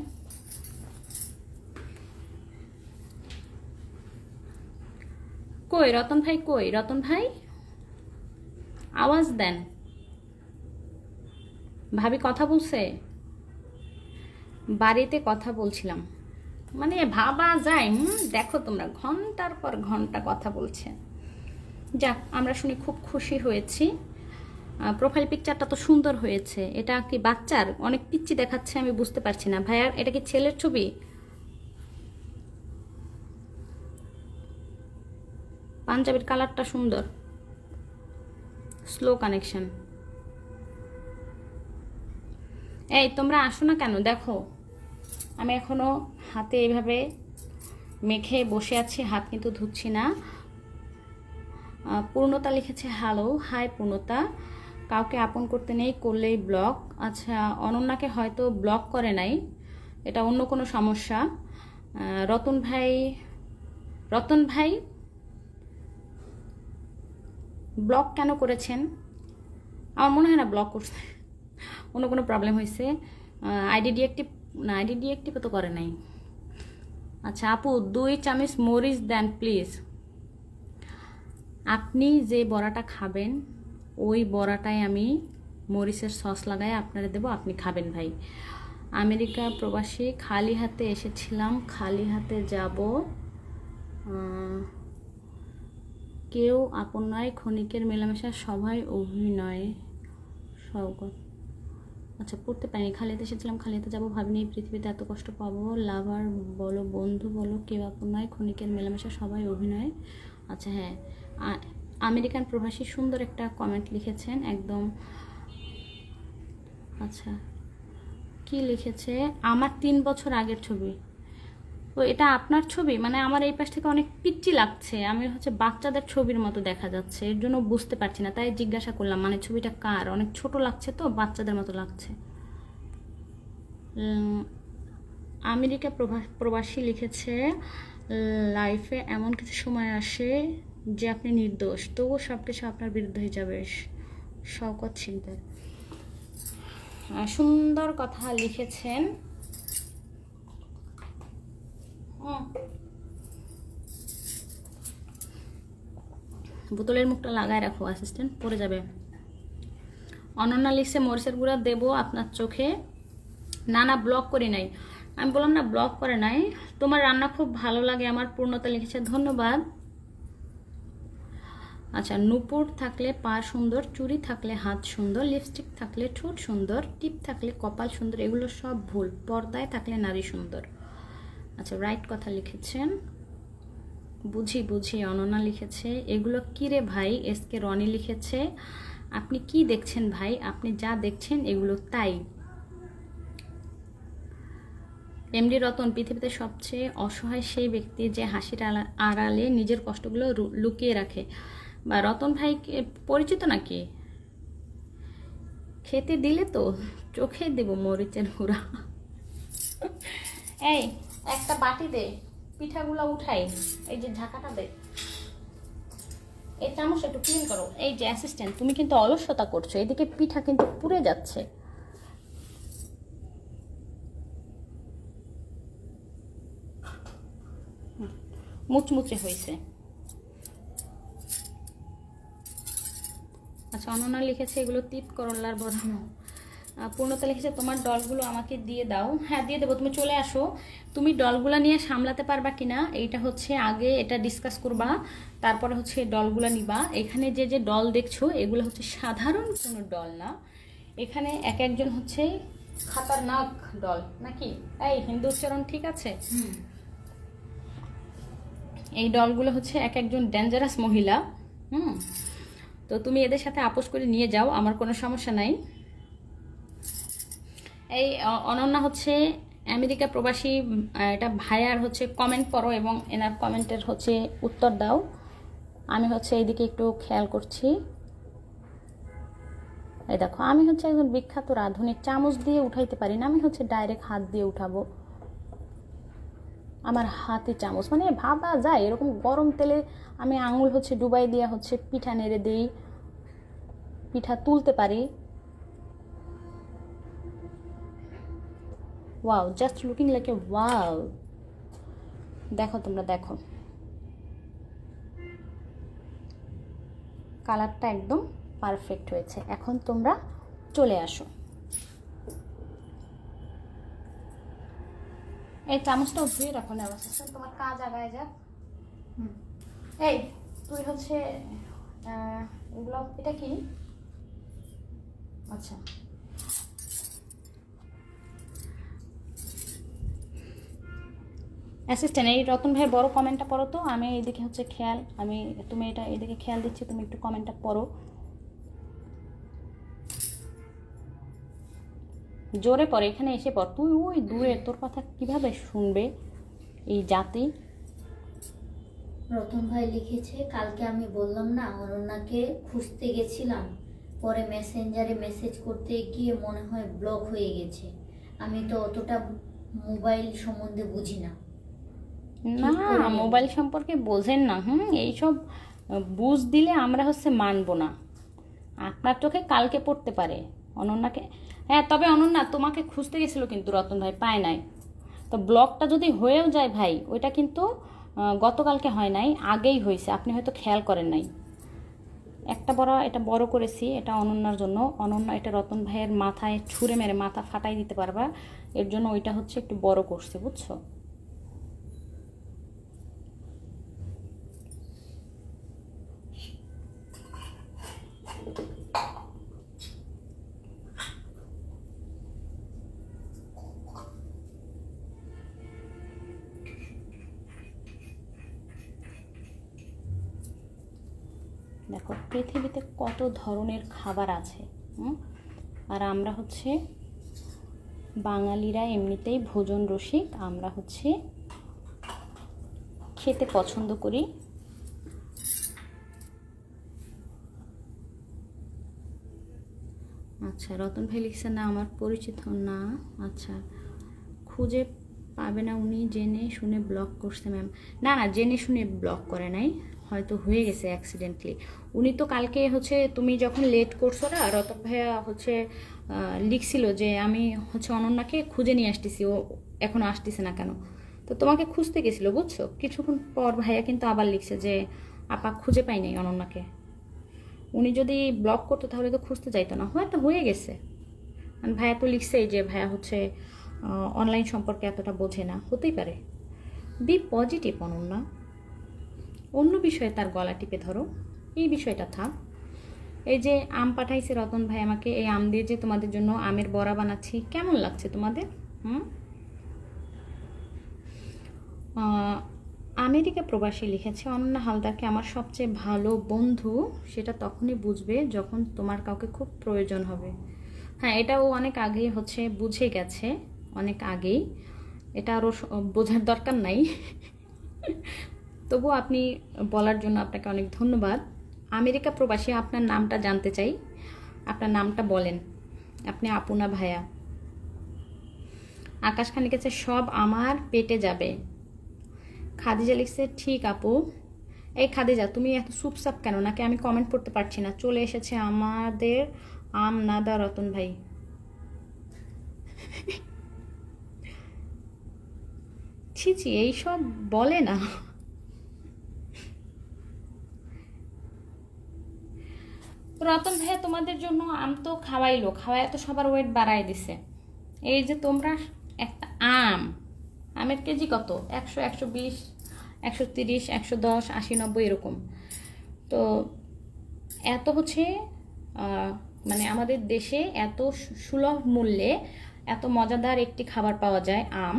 কই রতন ভাই, কই রতন ভাই, আওয়াজ দেন। ভাবি কথা বলছে, বাড়িতে কথা বলছিলাম। মানে ভাবা যায়, দেখো তোমরা ঘন্টার পর ঘন্টা কথা বলছে। যাক, আমরা শুনে খুব খুশি হয়েছি। প্রোফাইল পিকচারটা তো সুন্দর হয়েছে। এটা কি বাচ্চার? অনেক পিচ্চি দেখাচ্ছে, আমি বুঝতে পারছি না। ভাইয়া এটা কি ছেলের ছবি? পাঞ্জাবির কালারটা সুন্দর। Slow connection. এই তোমরা আসো না কেন? দেখো আমি এখনো হাতে এইভাবে মেখে বসে আছি, হাত কিন্তু ধুচ্ছি না। পূর্ণতা লিখেছে হ্যালো, হাই পূর্ণতা। কাউকে আপন করতে নেই, করলেই ব্লক। আচ্ছা, অনন্যাকে হয়তো ব্লক করে নাই, এটা অন্য কোনো সমস্যা। রতন ভাই ব্লক কেন করেছেন? আমার মনে হয় না ব্লক করছে, অন্য কোনো প্রবলেম হয়েছে। আইডি ডিএক্টিভ তো করে নাই। আচ্ছা আপু, 2 চামচ মরিচ দেন প্লিজ। আপনি যে বড়াটা খাবেন ওই বড়াটাই আমি মরিচের সস লাগাই আপনারা দেবো, আপনি খাবেন ভাই। আমেরিকা প্রবাসী, খালি হাতে এসেছিলাম, খালি হাতে যাব। কেউ আপন নয়, ক্ষণিকের মেলামেশা, সবাই অভিনয়। স্বাগত। আচ্ছা পড়তে পারিনি। খালি হাতে এসেছিলাম, খালি হাতে যাবো, ভাবিনি এই পৃথিবীতে এত কষ্ট পাবো। লাভার বলো, বন্ধু বলো, কেউ আপন নয়, ক্ষণিকের মেলামেশা, সবাই অভিনয়। আচ্ছা হ্যাঁ, আমেরিকান প্রবাসী সুন্দর একটা কমেন্ট লিখেছেন একদম। আচ্ছা কি লিখেছে? আমার 3 বছর আগের ছবি। তো এটা আপনার ছবি? মানে আমার এই পাশ থেকে অনেক পিচ্চি লাগছে, আমি হচ্ছে বাচ্চাদের ছবির মতো দেখা যাচ্ছে, এর জন্য বুঝতে পারছি না, তাই জিজ্ঞাসা করলাম মানে ছবিটা কার। অনেক ছোট লাগছে তো, বাচ্চাদের মতো লাগছে। আমেরিকা প্রবাসী লিখেছে লাইফে এমন কিছু সময় আসে যে আপনি নির্দোষ, তবুও সব কিছু আপনার বিরুদ্ধে হয়ে যাবে। শওকত শিকদার সুন্দর কথা লিখেছেন। বোতলের মুখটা লাগায় রাখো অ্যাসিস্ট্যান্ট, পড়ে যাবে। অনন্যা লিখছে মরিচের গুঁড়া দেবো আপনার চোখে। না ব্লক করি নাই, আমি বললাম না ব্লক করে নাই। তোমার রান্না খুব ভালো লাগে আমার, পূর্ণতা লিখেছে, ধন্যবাদ। আচ্ছা, নূপুর থাকলে পা সুন্দর, চুড়ি থাকলে হাত সুন্দর, লিপস্টিক থাকলে ঠোঁট সুন্দর, টিপ থাকলে কপাল সুন্দর, এগুলো সব ভুল, পর্দায় থাকলে নারী সুন্দর। আচ্ছা রাইট কথা লিখেছেন। বুঝি অনন্যা লিখেছে। এগুলো কি রে ভাই? এসকে রনি লিখেছে আপনি কি দেখছেন ভাই? আপনি যা দেখছেন এগুলো তাই। এমডি রতন, পৃথিবীতে সবচেয়ে অসহায় সেই ব্যক্তি যে হাসির আড়ালে নিজের কষ্টগুলো লুকিয়ে রাখে। বা রতন ভাই পরিচিত নাকি? খেতে দিলে তো চোখে দেব মরিচের গুঁড়া। এই একটা বাটি দে, পিঠাগুলো উঠাই, এই যে ঢাকাটা দে, এই চামচ একটু ক্লিন করো। এই যে অ্যাসিস্ট্যান্ট, তুমি কিন্তু অলসতা করছো, এদিকে পিঠা কিন্তু পুড়ে যাচ্ছে। মুচমুচে হয়েছে। আচ্ছা অনন্যা লিখেছে এগুলো তিত করলার বড়ানো। পূর্ণতা লিখেছে তোমার ডলগুলো আমাকে দিয়ে দাও। হ্যাঁ দিয়ে দেবো, তুমি চলে আসো। তুমি ডলগুলো নিয়ে সামলাতে পারবা কিনা এইটা হচ্ছে আগে এটা ডিসকাস করবা, তারপরে হচ্ছে ডলগুলো নিবা। এখানে যে ডল দেখছো এগুলো হচ্ছে সাধারণ কোনো ডল না, এখানে এক একজন হচ্ছে খাতারনাক ডল। নাকি এই হিন্দু উচ্চারণ ঠিক আছে? এই ডলগুলো হচ্ছে এক একজন ডেঞ্জারাস মহিলা। তো তুমি এদের সাথে আপোষ করে নিয়ে যাও, আমার কোনো সমস্যা নাই। এই অনন্যা হচ্ছে আমেরিকা প্রবাসী। এটা ভাইয়ার হচ্ছে কমেন্ট পড়ো এবং এনার কমেন্টের হচ্ছে উত্তর দাও। আমি হচ্ছে এইদিকে একটু খেয়াল করছি। এই দেখো, আমি হচ্ছে একজন বিখ্যাত রাঁধুনি, চামচ দিয়ে উঠাইতে পারি না, আমি হচ্ছে ডাইরেক্ট হাত দিয়ে উঠাবো। আমার হাতে চামচ, মানে ভাবা যায় এরকম গরম তেলে আমি আঙুল হচ্ছে ডুবাই দিয়ে হচ্ছে পিঠা নেড়ে দিই, পিঠা তুলতে পারি। Wow, just looking like a wow. দেখো তোমরা দেখো, কালারটা একদম পারফেক্ট হয়েছে। এখন তোমরা চলে আসো। এই চামচটাও ধুয়ে রাখো না, তোমার কাজ আগায় যাক। এই তুই হচ্ছে এগুলো, এটা কি? আচ্ছা, অ্যাসিস্ট্যান্ট, এই রতন ভাইয়ের বড় কমেন্টটা পড়ো তো। আমি এইদিকে হচ্ছে খেয়াল, তুমি এটা এইদিকে খেয়াল দিচ্ছি, তুমি একটু কমেন্টটা পড়ো। জোরে পড়ে, এখানে এসে পড়। তুই ওই দূরে, তোর কথা কিভাবে শুনবে এই জাতি? রতন ভাই লিখেছে, কালকে আমি বললাম না অনন্যাকে খুঁজতে গেছিলাম, পরে মেসেঞ্জারে মেসেজ করতে গিয়ে মনে হয় ব্লক হয়ে গেছে। আমি তো অতটা মোবাইল সম্বন্ধে বুঝি না। না, মোবাইল সম্পর্কে বোঝেন না। এইসব বুঝ দিলে আমরা হচ্ছে মানবো না। আপনার চোখে কালকে পড়তে পারে অনন্যাকে। হ্যাঁ, তবে অনন্যা তোমাকে খুঁজতে গেছিলো কিন্তু রতন ভাই পায় নাই। তো ব্লগটা যদি হয়েও যায় ভাই, ওইটা কিন্তু গতকালকে হয় নাই, আগেই হয়েছে, আপনি হয়তো খেয়াল করেন নাই। এটা বড় করেছি, এটা অনন্যার জন্য। অনন্যা এটা রতন ভাইয়ের মাথায় ছুঁড়ে মেরে মাথা ফাটাই দিতে পারবা, এর জন্য ওইটা হচ্ছে একটু বড় করছে, বুঝছো? দেখো, পৃথিবীতে কত ধরনের খাবার আছে। আর আমরা হচ্ছে বাঙালিরা এমনিতেই ভোজন রসিক, আমরা হচ্ছে খেতে পছন্দ করি। আচ্ছা, রতন ভাই লিখছে না আমার পরিচিত না। আচ্ছা, খুঁজে পাবে না, উনি জেনে শুনে ব্লক করছে ম্যাম। না না, জেনে শুনে ব্লক করে নাই, হয়তো হয়ে গেছে অ্যাক্সিডেন্টলি। উনি তো কালকে হচ্ছে তুমি যখন লেট করছো না, রতন ভাইয়া হচ্ছে লিখছিল যে আমি হচ্ছে অনন্যাকে খুঁজে নিয়ে আসতেছি, ও এখনও আসতেছে না কেন। তো তোমাকে খুঁজতে গেছিলো, বুঝছো? কিছুক্ষণ পর ভাইয়া কিন্তু আবার লিখছে যে আপা খুঁজে পাই নাই অনন্যাকে। উনি যদি ব্লক করতো তাহলে তো খুঁজতে যাইতো না, হয়তো হয়ে গেছে। ভাইয়া তো লিখছেই যে ভাইয়া হচ্ছে অনলাইন সম্পর্কে এতটা বোঝে না, হতেই পারে। বি পজিটিভ অনন্যা, অন্য বিষয়ে তার গলা টিপে ধরো, এই বিষয়টা থাক। এই যে আম পাঠাইছে রতন ভাই আমাকে, এই আম দিয়ে যে তোমাদের জন্য আমের বড়া বানাচ্ছি, কেমন লাগছে তোমাদের? আমেরিকা প্রবাসী লিখেছে, অনন্যা হালদারকে আমার সবচেয়ে ভালো বন্ধু সেটা তখনই বুঝবে যখন তোমার কাউকে খুব প্রয়োজন হবে। হ্যাঁ, এটাও অনেক আগেই হচ্ছে বুঝে গেছে, অনেক আগেই। এটা আরও বোঝার দরকার নাই। তবু আপনি বলার জন্য আপনাকে অনেক ধন্যবাদ। আমেরিকা প্রবাসী, আপনার নামটা জানতে চাই, আপনার নামটা বলেন। আপনি আপু না ভাইয়া? আকাশ খান লিখেছে সব আমার পেটে যাবে। খাদিজা লিখছে ঠিক আপু। এই খাদিজা, তুমি এত চুপচাপ কেন? নাকি আমি কমেন্ট পড়তে পারছি না? চলে এসেছে আমাদের আম নাদা রতন ভাই। ছি ছি, এইসব বলে না। রতন ভাইয়া তোমাদের জন্য আম তো খাওয়াইলো, খাওয়াই তো সবার ওয়েট বাড়াই দিছে। এই যে তোমরা একটা আমের কেজি কত? 100, 120, 130, 110, 80, 90 এরকম। তো এত হচ্ছে মানে আমাদের দেশে এত সুলভ মূল্যে এত মজাদার একটি খাবার পাওয়া যায় আম।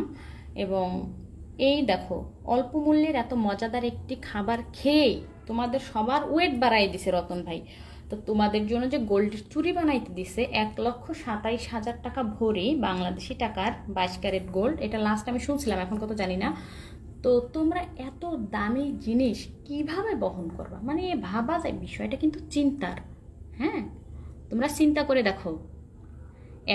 এবং এই দেখো, অল্প মূল্যের এত মজাদার একটি খাবার খেয়ে তোমাদের সবার ওয়েট বাড়াই দিছে রতন ভাই। তো তোমাদের জন্য যে গোল্ডের চুড়ি বানাইতে দিছে 1,27,000 টাকা ভরি বাংলাদেশি টাকার 22 ক্যারেট গোল্ড। এটা লাস্ট আমি শুনছিলাম, এখন কত জানি না। তো তোমরা এত দামি জিনিস কিভাবে বহন করবা, মানে ভাবা যায়, বিষয়টা কিন্তু চিন্তার। হ্যাঁ, তোমরা চিন্তা করে দেখো,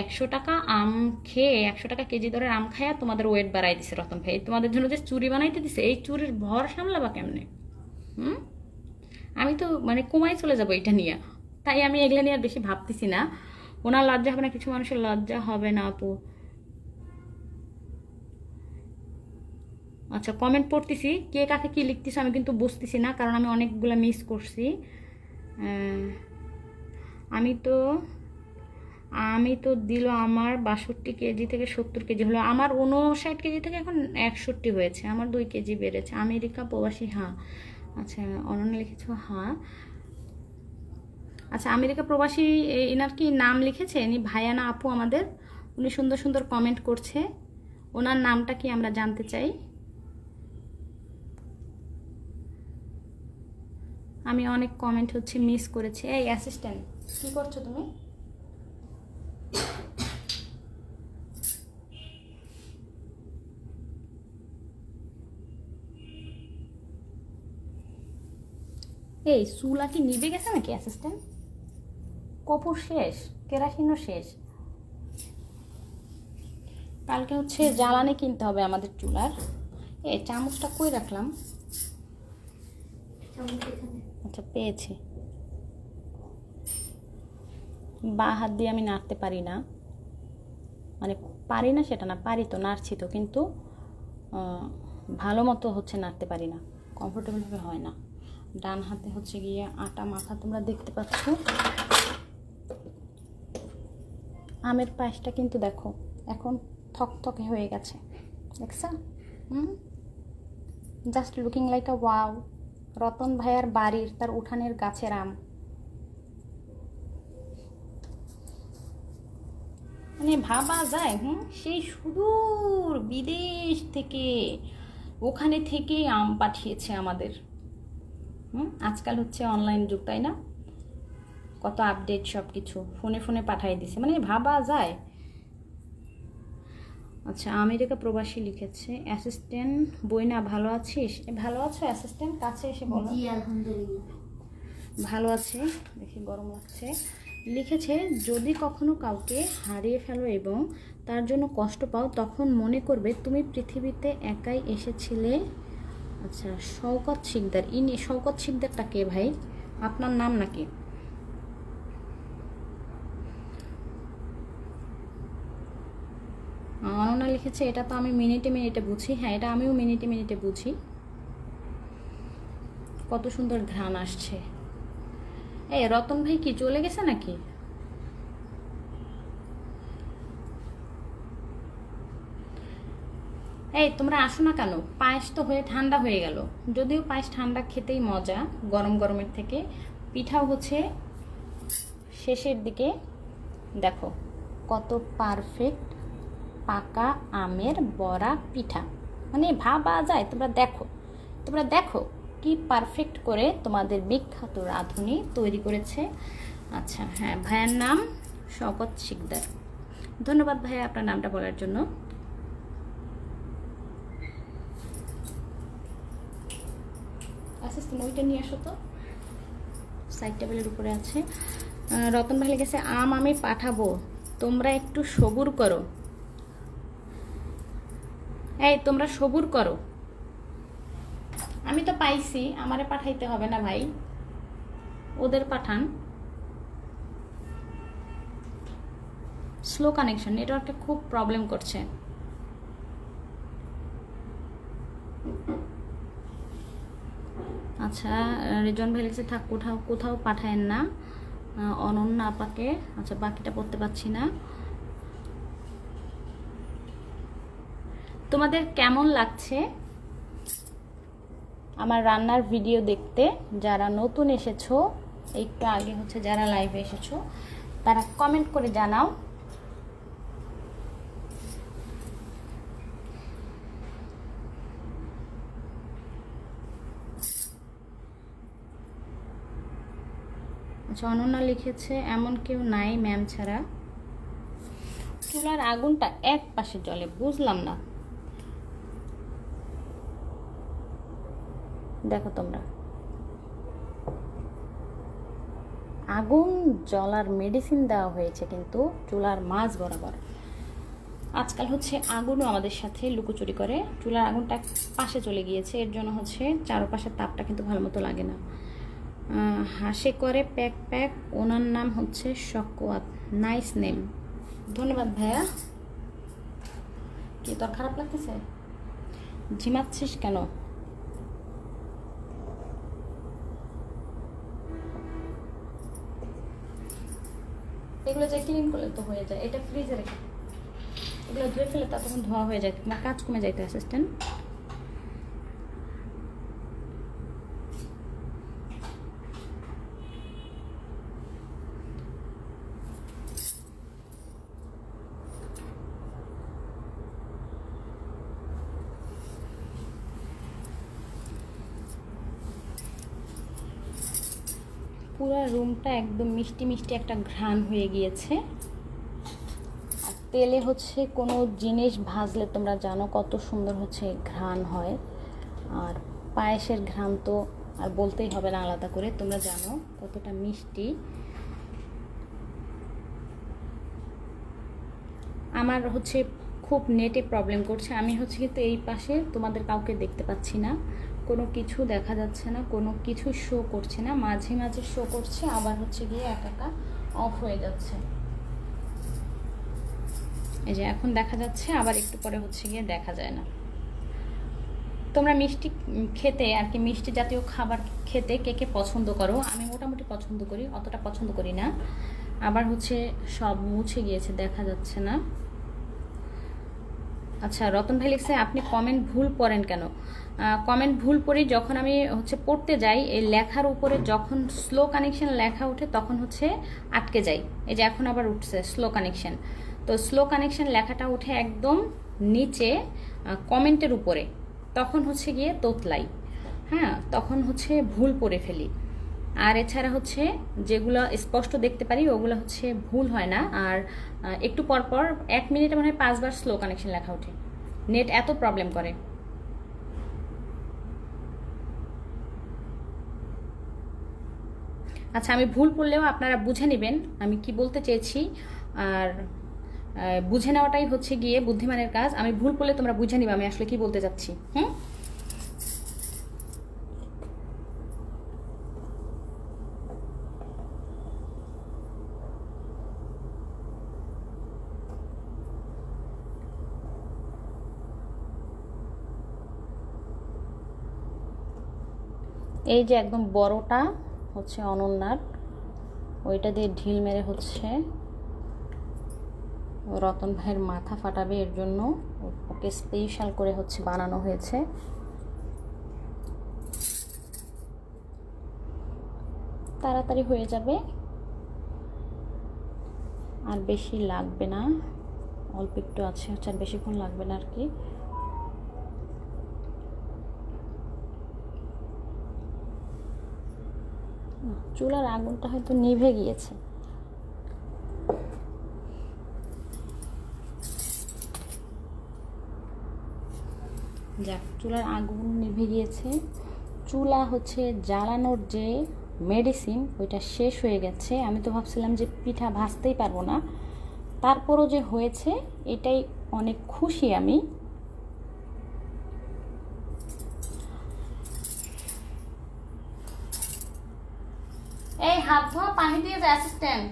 100 টাকা আম খেয়ে, 100 টাকা কেজি দরের আম খায়া তোমাদের ওয়েট বাড়াই দিছে রতন ভাই। তোমাদের জন্য যে চুড়ি বানাইতে দিছে, এই চুরির ভর সামলাবা কেমনে? আমি তো মানে কমাই চলে যাবো এটা নিয়ে। তাই আমি এগুলো নিয়ে আর বেশি ভাবতেছি না। ওনার লজ্জা হবে না? কিছু মানুষের লজ্জা হবে না আপু? আচ্ছা, কমেন্ট পড়তেছি, কে কাকে কি লিখতেছে আমি কিন্তু বুঝতেছি না, কারণ আমি অনেকগুলো মিস করছি। আমি তো দিল আমার 62 কেজি থেকে 70 কেজি হলো, আমার 59 কেজি থেকে এখন 61 হয়েছে, আমার 2 কেজি বেড়েছে। আমেরিকা প্রবাসী, হ্যাঁ। আচ্ছা, অনন্য লিখেছ, হ্যাঁ। আচ্ছা, আমেরিকা প্রবাসী এনার কি নাম লিখেছে? ইনি ভাইয়া না আপু আমাদের? উনি সুন্দর সুন্দর কমেন্ট করছে, ওনার নামটা কি আমরা জানতে চাই। আমি অনেক কমেন্ট হচ্ছে মিস করেছি। এই অ্যাসিস্ট্যান্ট, কি করছো তুমি? এই চুলা কি নিভে গেছে নাকি অ্যাসিস্ট্যান্ট? কপুর শেষ, কেরাসিনও শেষ। কালকে হচ্ছে জ্বালানি কিনতে হবে আমাদের চুলার। এই চামচটা কই রাখলাম? আচ্ছা, পেয়েছি। বা হাত দিয়ে আমি নাড়তে পারি না, মানে পারি না সেটা না, পারি তো, নাড়ছি তো, কিন্তু ভালো মতো হচ্ছে নাড়তে পারি না, কমফোর্টেবলভাবে হয় না। ডান হাতে হচ্ছে গিয়ে আটা মাখা, তোমরা দেখতে পাচ্ছ। আমের পায়েসটা কিন্তু দেখো এখন থকথকে হয়ে গেছে, দেখছো? Just looking like a wow. Ratan ভাইয়ার বাড়ির তার উঠানের গাছের আম, মানে ভাবা যায়। সেই সুদূর বিদেশ থেকে, ওখানে থেকে আম পাঠিয়েছে আমাদের। আজকাল হচ্ছে অনলাইন যুগ, তাই না? কত আপডেট, সব কিছু ফোনে ফোনে পাঠিয়ে দিছে, মানে ভাবা যায়। আচ্ছা, আমেরিকা প্রবাসী লিখেছে অ্যাসিস্ট্যান্ট। বইনা, ভালো আছিস? ভালো আছো অ্যাসিস্ট্যান্ট? কাছে এসে বলো। জি আলহামদুলিল্লাহ ভালো আছে। দেখি গরম লাগছে। লিখেছে, যদি কখনো কাউকে হারিয়ে ফেলো এবং তার জন্য কষ্ট পাও, তখন মনে করবে তুমি পৃথিবীতে একাই এসেছিলে। আচ্ছা, শওকত শিকদার। শওকত শিকদারটা কে ভাই? আপনার নাম নাকি? অনন্যা লিখেছে, এটা তো আমি মিনিটে মিনিটে বুঝি। হ্যাঁ, এটা আমিও মিনিটে মিনিটে বুঝি। কত সুন্দর ঘ্রাণ আসছে। এই রতন ভাই কি চলে গেছে নাকি? এই তোমরা আসো না কেন? পায়েস তো হয়ে ঠান্ডা হয়ে গেল। যদিও পায়েস ঠান্ডা খেতেই মজা গরম গরমের থেকে। পিঠাও হচ্ছে শেষের দিকে। দেখো কত পারফেক্ট পাকা আমের বড়া পিঠা, মানে ভাবা যায়। তোমরা দেখো কি পারফেক্ট করে তোমাদের বিখ্যাত রাঁধুনি তৈরি করেছে। আচ্ছা, হ্যাঁ, ভাইয়ের নাম শওকত শিকদার। ধন্যবাদ ভাইয়া আপনার নামটা বলার জন্য। আচ্ছা, ওইটা নিয়ে আসো তো, সাইড টেবিলের উপরে আছে। রতন ভাই লিখেছে, আম আমি পাঠাবো, তোমরা একটু সবুর করো। এই তোমরা সবুর করো, আমি তো পাইছি, আমারে পাঠাইতে হবে না ভাই, ওদের পাঠান। স্লো কানেকশন, নেটওয়ার্কটা খুব প্রবলেম করছে। আচ্ছা, রেজন ভাই লিখেছে, থাক, কোথাও পাঠায়েন না অনন্যা আপাকে। আচ্ছা, বাকিটা পড়তে পারছি না। তোমাদের কেমন লাগছে আমার রান্নার ভিডিও দেখতে? যারা নতুন এসেছো, একটু আগে হচ্ছে যারা লাইভে এসেছো, তারা কমেন্ট করে জানাও। আচ্ছা, অনন্যা লিখেছে এমন কেউ নাই ম্যাম ছাড়া। চুলার আগুনটা এক পাশে জ্বলে, বুঝলাম না। দেখো তোমরা, আগুন জ্বলার মেডিসিন দেওয়া হয়েছে কিন্তু চুলার মাঝ বরাবর। আজকাল হচ্ছে আগুনও আমাদের সাথে লুকোচুরি করে। চুলার আগুনটা এক পাশে চলে গিয়েছে, এর জন্য হচ্ছে চারপাশের তাপটা কিন্তু ভালো মতো লাগে না। হাসে করে প্যাক প্যাক, ওনার নাম হচ্ছে শকওয়াত। নাইস নেম, ধন্যবাদ ভাইয়া। কি তোর খারাপ লাগতেছে? ঝিমাচ্ছিস কেন? এগুলো যে ক্লিন করলে তো হয়ে যায়, এটা ফ্রিজে রেখে এগুলো ধুয়ে ফেলে তা তখন ধোয়া হয়ে যায়, তোমার কাজ কমে যাইতে অ্যাসিস্ট্যান্ট। পুরো রুমটা একদম মিষ্টি মিষ্টি একটা ঘ্রাণ হয়ে গিয়েছে। আর তেলে হচ্ছে কোনো জিনিস ভাজলে তোমরা জানো কত সুন্দর হচ্ছে ঘ্রাণ হয়। আর পায়েসের ঘ্রাণ তো আর বলতেই হবে না আলাদা করে, তোমরা জানো কতটা মিষ্টি। আমার হচ্ছে খুব নেটে প্রবলেম করছে, আমি হচ্ছে কিন্তু এই পাশে তোমাদের কাউকে দেখতে পাচ্ছি না, কোনো কিছু দেখা যাচ্ছে না, কোনো কিছু শো করছে না। মাঝে মাঝে শো করছে, আবার হচ্ছে গিয়ে একা অফ হয়ে যাচ্ছে। এই যে এখন দেখা যাচ্ছে, আবার একটু পরে হচ্ছে গিয়ে দেখা যায় না। তোমরা মিষ্টি খেতে আর কি, মিষ্টি জাতীয় খাবার খেতে কে কে পছন্দ করো? আমি মোটামুটি পছন্দ করি, অতটা পছন্দ করি না। আবার হচ্ছে সব মুছে গিয়েছে, দেখা যাচ্ছে না। আচ্ছা, রতন ভাই লিখছে আপনি কমেন্ট ভুল পড়েন কেন? কমেন্ট ভুল পড়ি যখন আমি হচ্ছে পড়তে যাই, এই লেখার উপরে যখন স্লো কানেকশন লেখা ওঠে তখন হচ্ছে আটকে যাই। এই যে এখন আবার উঠছে স্লো কানেকশন, তো স্লো কানেকশন লেখাটা উঠে একদম নিচে কমেন্টের উপরে, তখন হচ্ছে গিয়ে তোতলাই। হ্যাঁ, তখন হচ্ছে ভুল পড়ে ফেলি। আর এছাড়া হচ্ছে যেগুলো স্পষ্ট দেখতে পারি ওগুলো হচ্ছে ভুল হয় না। আর একটু পরপর 1 মিনিটে মনে হয় 5 বার স্লো কানেকশন লেখা ওঠে, নেট এত প্রবলেম করে। আচ্ছা, আমি ভুল পড়লেও আপনারা বুঝে নেবেন আমি কি বলতে চেয়েছি। আর বুঝে নেওয়াটাই হচ্ছে গিয়ে বুদ্ধিমানের কাজ। আমি ভুল পড়লে তোমরা বুঝে নিবে আমি আসলে কি বলতে চাচ্ছি। এই যে একদম বড়টা হচ্ছে অনন্যার, ওইটা দিয়ে ঢিল মেরে হচ্ছে রতন ভাইয়ের মাথা ফাটাবে, এর জন্য ওকে স্পেশাল করে হচ্ছে বানানো হয়েছে। তাড়াতাড়ি হয়ে যাবে, আর বেশি লাগবে না, অল্প একটু আছে হচ্ছে, আর বেশিক্ষণ লাগবে না আর কি। চুলার আগুনটা হয়তো নিভে গিয়েছে। যাক, চুলার আগুন নিভে গিয়েছে। চুলা হচ্ছে জ্বালানোর যে মেডিসিন ওইটা শেষ হয়ে গেছে। আমি তো ভাবছিলাম যে পিঠা ভাজতেই পারবো না, তারপরও যে হয়েছে এটাই অনেক খুশি আমি। এই হাত ধোয়া পানি দিয়ে যা অ্যাসিস্ট্যান্ট।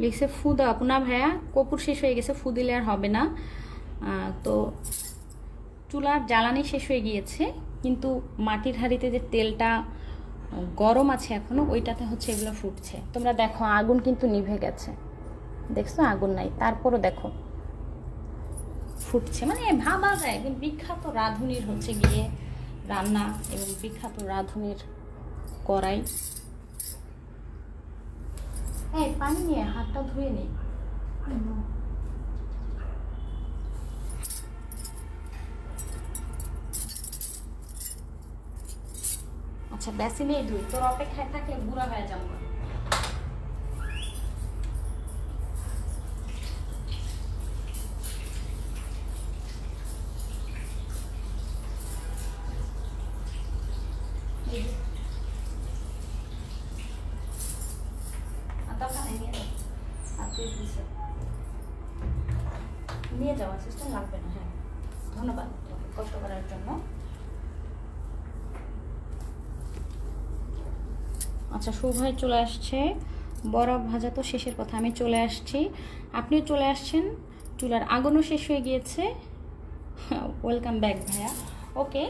লিখছে ফু দাও আপু। না ভাইয়া, কপুর শেষ হয়ে গেছে, ফু দিলে আর হবে না। তো চুলার জ্বালানি শেষ হয়ে গিয়েছে, কিন্তু মাটির হাঁড়িতে যে তেলটা গরম আছে এখনো, ওইটাতে হচ্ছে এগুলো ফুটছে। তোমরা দেখো আগুন কিন্তু নিভে গেছে, দেখছো আগুন নাই, তারপরও দেখো ফুটছে। মানে ভাবা যায় একদম বিখ্যাত রাঁধুনির হচ্ছে গিয়ে রান্না এবং বিখ্যাত রাঁধুনির কড়াই। এই পানি নিয়ে হাতটা ধুয়ে নিই। আচ্ছা বেসিনেই ধুই, তোর অপেক্ষায় থাকলে বুড়া হয়ে যাবো। নিয়ে যাওয়া সিস্টেম লাগবে না। হ্যাঁ ধন্যবাদ তোমাকে কষ্ট করার জন্য। আচ্ছা শুভই চলে আসছে, বরফ ভাজা তো শেষের কথা, আমি চলে আসছি, আপনিও চলে আসছেন, চুলার আগুনও শেষ হয়ে গিয়েছে। ওয়েলকাম ব্যাক ভাইয়া। ওকে,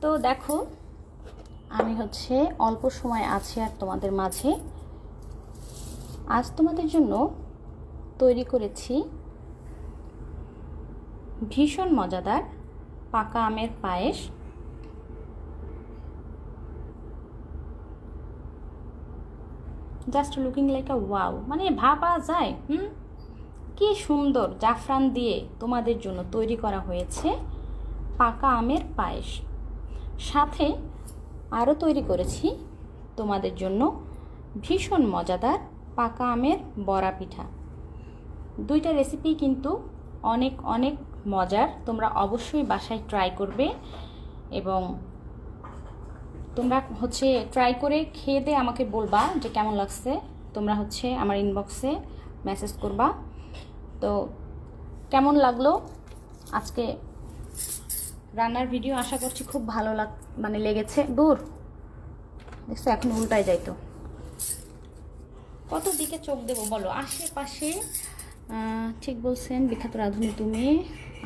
তো দেখো আমি হচ্ছে অল্প সময় আছি আর তোমাদের মাঝে। আজ তোমাদের জন্য তৈরি করেছি ভীষণ মজাদার পাকা আমের পায়েস। Just looking like a wow, মানে ভাবা যায় কি সুন্দর জাফরান দিয়ে তোমাদের জন্য তৈরি করা হয়েছে পাকা আমের পায়েস। সাথে আরও তৈরি করেছি তোমাদের জন্য ভীষণ মজাদার পাকা আমের বড়া পিঠা। দুইটা রেসিপি কিন্তু অনেক অনেক মজার, তোমরা অবশ্যই বাসায় ট্রাই করবে এবং তোমরা হচ্ছে ট্রাই করে খেয়ে দিয়ে আমাকে বলবা যে কেমন লাগছে। তোমরা হচ্ছে আমার ইনবক্সে মেসেজ করবা। তো কেমন লাগলো আজকে রান্নার ভিডিও, আশা করছি খুব ভালো মানে লেগেছে। দূর দেখছো এখন উল্টায় যাইতো, কত দিকে চোখ দেবো বলো, আশেপাশে। ঠিক বলছেন বিখ্যাত রাঁধুনি তুমি,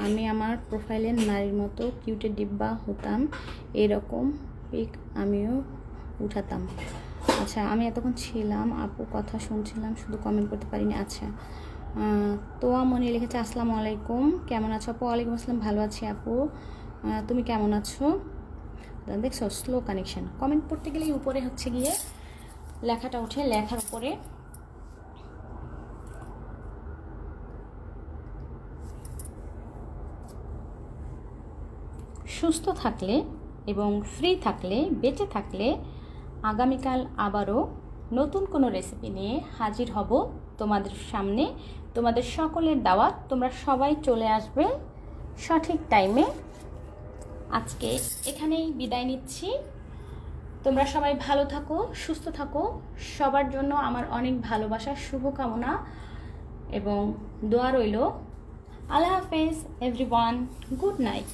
আমি আমার প্রোফাইলের নারীর মতো কিউটের ডিব্বা হতাম, এরকম পিক আমিও উঠাতাম। আচ্ছা আমি এতক্ষণ ছিলাম আপু, কথা শুনছিলাম, শুধু কমেন্ট করতে পারিনি। আচ্ছা তোয়া মনি লিখেছে আসসালামু আলাইকুম, কেমন আছো আপু? ওয়ালাইকুম আসসালাম, ভালো আছি আপু, তুমি কেমন আছো? দেখছো স্লো কানেকশন, কমেন্ট পড়তে গেলেই উপরে হচ্ছে গিয়ে লেখাটা ওঠে, লেখার উপরে সুস্থ থাকলে এবং ফ্রি থাকলে, বেঁচে থাকলে আগামীকাল আবারও নতুন কোনো রেসিপি নিয়ে হাজির হব তোমাদের সামনে। তোমাদের সকলের দাওয়াত, তোমরা সবাই চলে আসবে সঠিক টাইমে। আজকে এখানেই বিদায় নিচ্ছি, তোমরা সবাই ভালো থাকো, সুস্থ থাকো, সবার জন্য আমার অনেক ভালোবাসা, শুভকামনা এবং দোয়া রইল। আল্লাহ হাফেজ এভরিওয়ান, গুড নাইট।